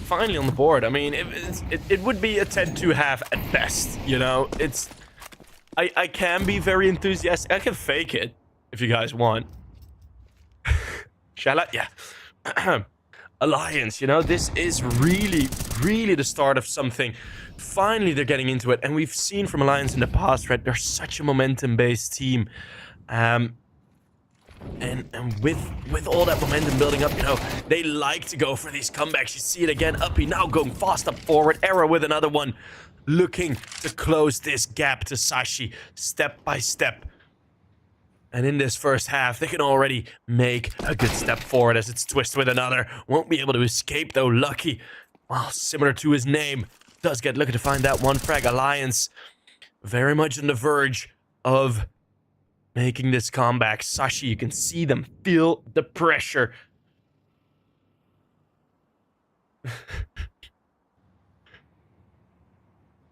Finally on the board. I mean, it would be a 10-2 at best, you know? It's... I can be very enthusiastic. I can fake it, if you guys want. Shall I? Yeah. Alliance, you know? This is really, really the start of something. Finally, they're getting into it. And we've seen from Alliance in the past, right? They're such a momentum-based team. And with all that momentum building up, you know, they like to go for these comebacks. You see it again. Uppy now going fast up forward. Era with another one. Looking to close this gap to Sashi step by step. And in this first half, they can already make a good step forward as it's Twist with another. Won't be able to escape though. Lucky, well, similar to his name, does get looking to find that one frag. Alliance very much on the verge of making this comeback. Sashi, you can see them, feel the pressure.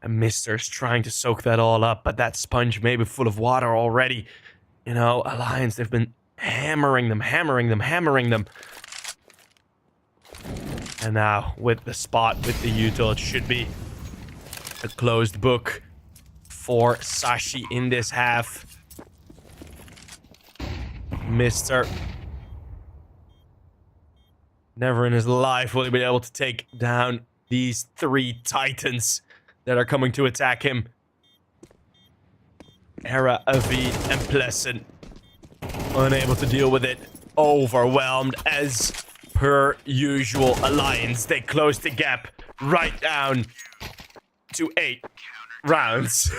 And Mister's trying to soak that all up, but that sponge may be full of water already. You know, Alliance, they've been hammering them. And now, with the spot, with the util, it should be a closed book for Sashi in this half. Mister. Never in his life will he be able to take down these 3 titans that are coming to attack him. Era, Avid, and Pleasant. Unable to deal with it. Overwhelmed as per usual. Alliance, they close the gap right down to 8 rounds.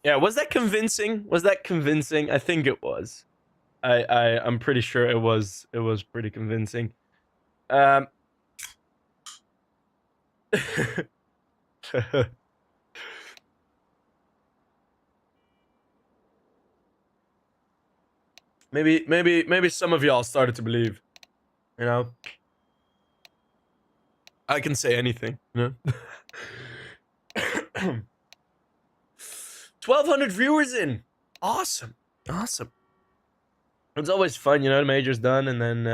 Yeah, was that convincing? I think it was. I'm pretty sure it was pretty convincing. Maybe some of y'all started to believe, you know. I can say anything, you know. 1,200 viewers in. Awesome. It's always fun, you know. The major's done, and then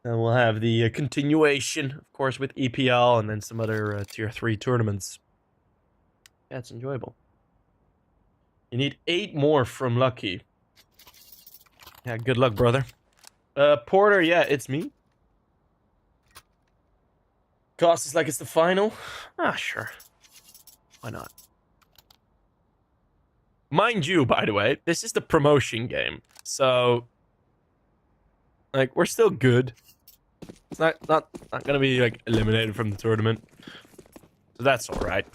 we'll have the continuation, of course, with EPL, and then some other tier 3 tournaments. Yeah, it's enjoyable. You need 8 more from Lucky. Yeah, good luck, brother. Porter, yeah, it's me. Cost is like it's the final. Ah, sure. Why not? Mind you, by the way, this is the promotion game. So, like, we're still good. It's not gonna be, like, eliminated from the tournament. So that's alright.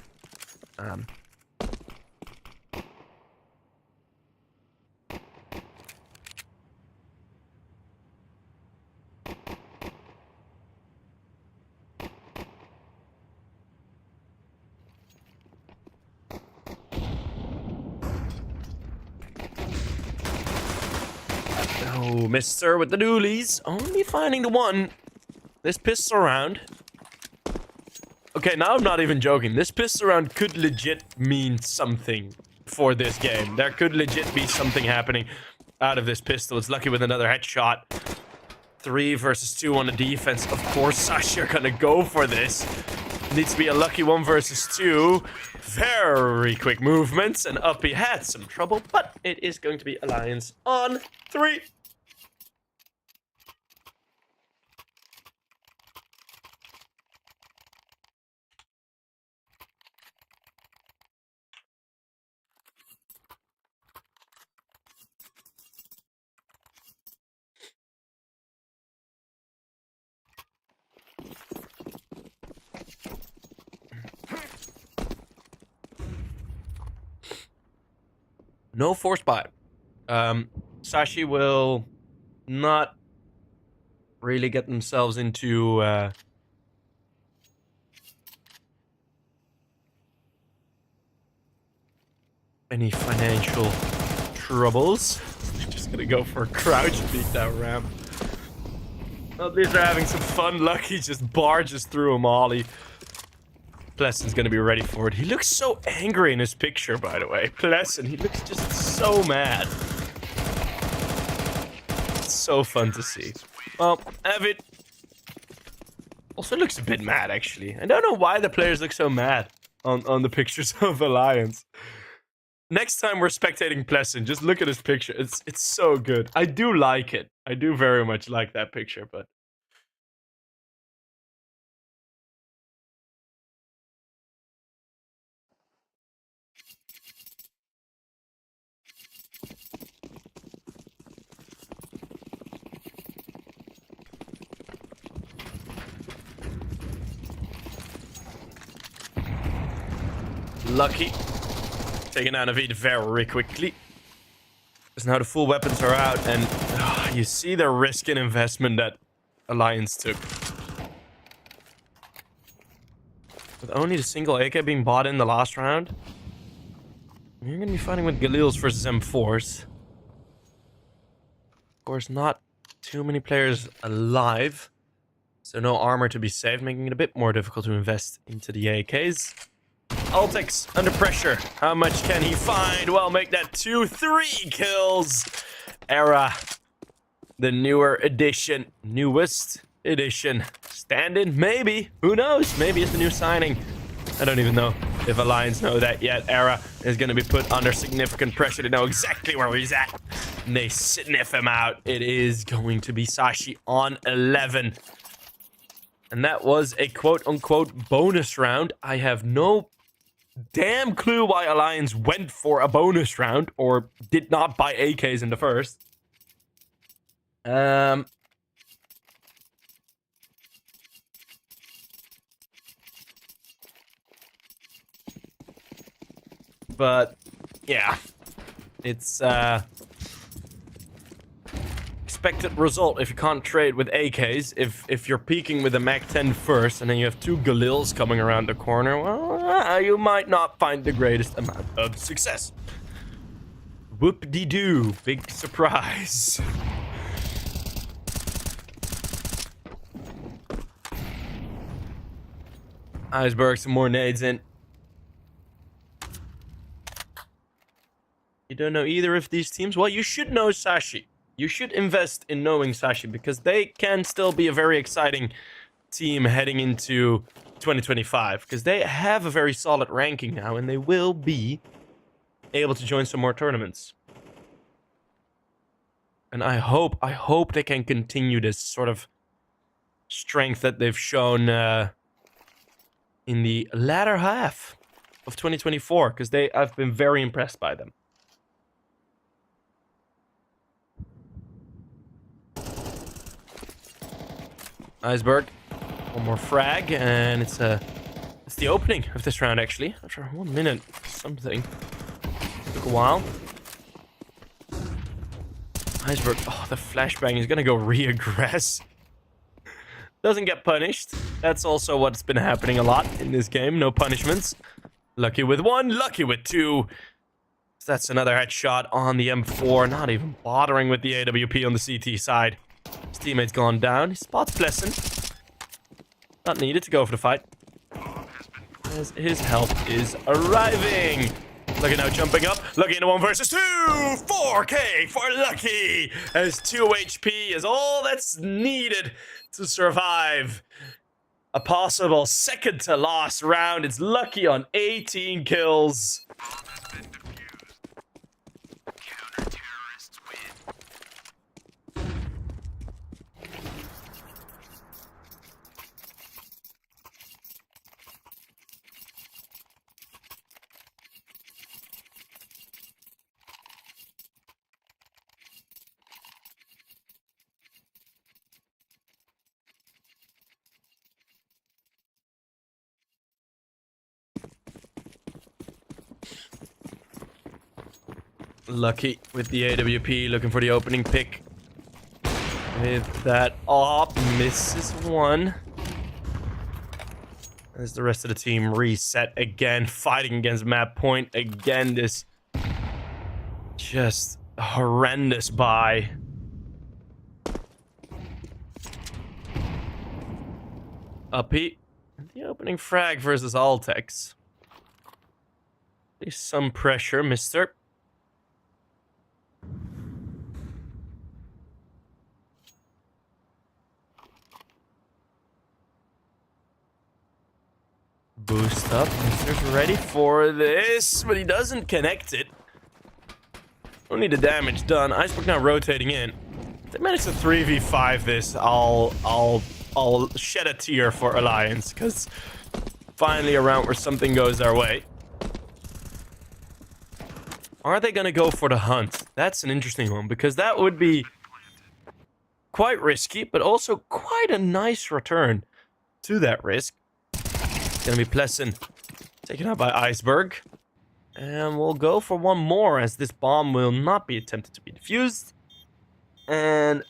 Oh, Mister with the doolies. Only finding the one. This pistol round. Okay, now I'm not even joking. This pistol round could legit mean something for this game. There could legit be something happening out of this pistol. It's lucky with another headshot. 3 versus 2 on the defense. Of course, Sashi are gonna go for this. Needs to be a lucky 1 versus 2. Very quick movements, and Uppy had some trouble, but it is going to be Alliance on 3. No force buy. Sashi will not really get themselves into any financial troubles. They're just gonna go for a crouch beat that ramp. At least they're having some fun. Lucky just barges through a molly. Plesson's gonna be ready for it. He looks so angry in his picture, by the way. Plesson, he looks just so mad. It's so fun to see. Well, Avid also looks a bit mad, actually. I don't know why the players look so mad on the pictures of Alliance. Next time we're spectating Plesson, just look at his picture. It's so good. I do like it. I do very much like that picture, but... Lucky. Taking out Navid very quickly. Because now the full weapons are out, and you see the risk and investment that Alliance took. With only the single AK being bought in the last round, you're going to be fighting with Galils versus M4s. Of course, not too many players alive, so no armor to be saved, making it a bit more difficult to invest into the AKs. Ultix under pressure. How much can he find? Well, make that 2-3 kills. Era, the newer edition, newest edition. Stand-in, maybe. Who knows? Maybe it's the new signing. I don't even know if Alliance know that yet. Era is going to be put under significant pressure to know exactly where he's at. And they sniff him out. It is going to be Sashi on 11. And that was a quote-unquote bonus round. I have no damn clue why Alliance went for a bonus round or did not buy AKs in the first. But yeah, it's expected result if you can't trade with AKs. If you're peeking with a Mac-10 first and then you have 2 Galils coming around the corner, well, you might not find the greatest amount of success. Whoop-de-doo, big surprise. Iceberg, some more nades in. You don't know either of these teams? Well, you should know Sashi. You should invest in knowing Sashi because they can still be a very exciting team heading into 2025 because they have a very solid ranking now and they will be able to join some more tournaments. And I hope they can continue this sort of strength that they've shown in the latter half of 2024 because I've been very impressed by them. Iceberg, one more frag, and it's the opening of this round actually. After 1 minute something, took a while. Iceberg, oh, the flashbang is gonna go re-aggress. Doesn't get punished. That's also what's been happening a lot in this game. No punishments. Lucky with 1, lucky with 2. That's another headshot on the M4. Not even bothering with the AWP on the CT side. His teammate's gone down. He spots Plesson. Not needed to go for the fight, as his help is arriving. Lucky now jumping up. Lucky in a 1 versus 2. 4K for Lucky. As 2 HP is all that's needed to survive a possible second to last round. It's Lucky on 18 kills.
Counter-terrorists win.
Lucky with the AWP, looking for the opening pick. With that op, misses one. As the rest of the team reset again, fighting against map point again. This just horrendous buy. Uppy. The opening frag versus Altex. At least some pressure, mister. Boost up. Mister's ready for this, but he doesn't connect it. Don't need the damage done. Iceberg now rotating in. If they manage to 3v5 this, I'll shed a tear for Alliance, because finally a round where something goes our way. Are they gonna go for the hunt? That's an interesting one, because that would be quite risky, but also quite a nice return to that risk. Gonna be Pleasant taken out by Iceberg. And we'll go for one more, as this bomb will not be attempted to be defused. And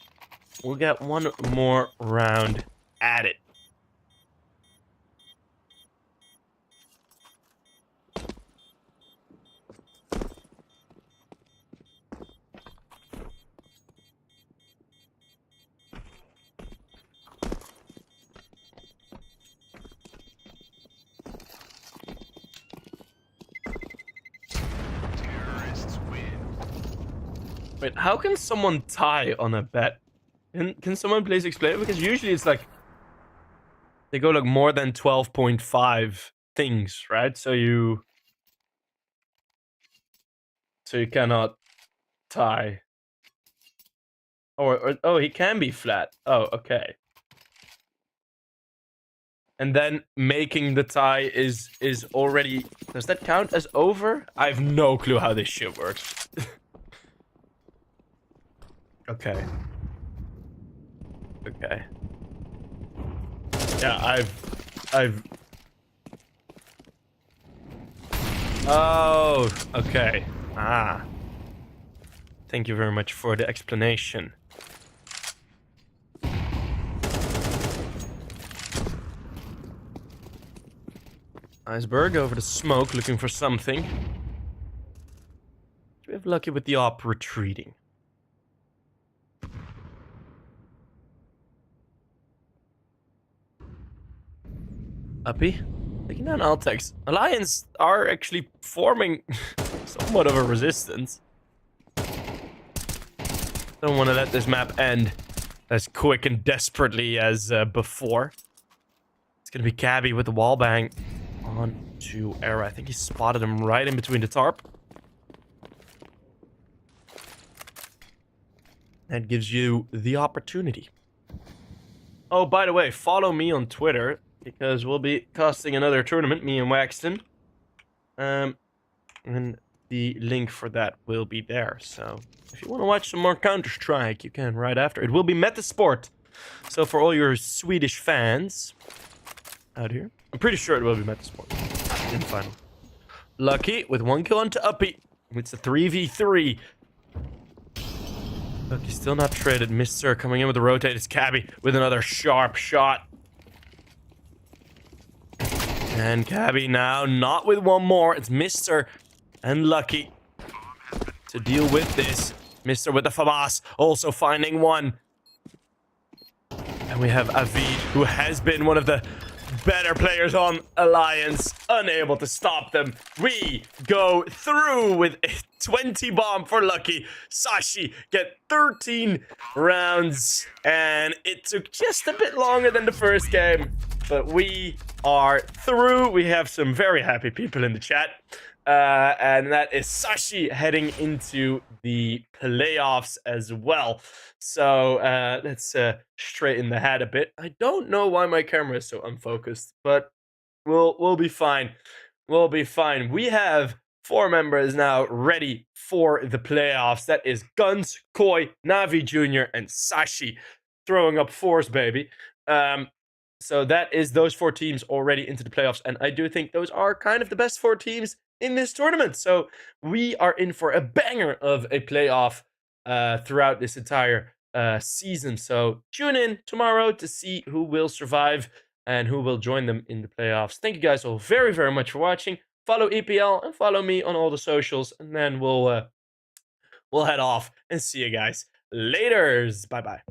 we'll get one more round at it. Wait, how can someone tie on a bet? Can someone please explain it? Because usually it's like they go like more than 12.5 things, right? So you cannot tie. Or oh, he can be flat. Oh, okay. And then making the tie is already, does that count as over? I have no clue how this shit works. Okay. Okay. Yeah, I've... Oh, okay. Ah. Thank you very much for the explanation. Iceberg over the smoke, looking for something. We have Lucky with the op retreating. Uppy, taking down Altex. Alliance are actually forming somewhat of a resistance. Don't want to let this map end as quick and desperately as before. It's gonna be Cabby with the wall bang on to Era. I think he spotted him right in between the tarp. That gives you the opportunity. Oh, by the way, follow me on Twitter, because we'll be casting another tournament, me and Waxton. And the link for that will be there. So if you want to watch some more Counter-Strike, you can right after. It will be Metasport. So for all your Swedish fans out here, I'm pretty sure it will be Metasport in the final. Lucky with 1 kill onto Uppy. It's a 3v3. Lucky still not traded. Mister coming in with the rotate. It's Cabby with another sharp shot. And Cabby now, not with one more. It's Mister and Lucky to deal with this. Mister with the FAMAS, also finding one. And we have Avid, who has been one of the better players on Alliance, unable to stop them. We go through with a 20 bomb for Lucky. Sashi get 13 rounds, and it took just a bit longer than the first game, but we are through. We have some very happy people in the chat. And that is Sashi heading into the playoffs as well. So let's straighten the hat a bit. I don't know why my camera is so unfocused, but we'll be fine. We'll be fine. We have 4 members now ready for the playoffs. That is Guns, Koi, Navi Jr., and Sashi throwing up force, baby. So that is those 4 teams already into the playoffs, and I do think those are kind of the best 4 teams in this tournament. So we are in for a banger of a playoff throughout this entire season. So tune in tomorrow to see who will survive and who will join them in the playoffs. Thank you guys all very, very much for watching. Follow EPL and follow me on all the socials, and then we'll head off and see you guys laters. Bye bye.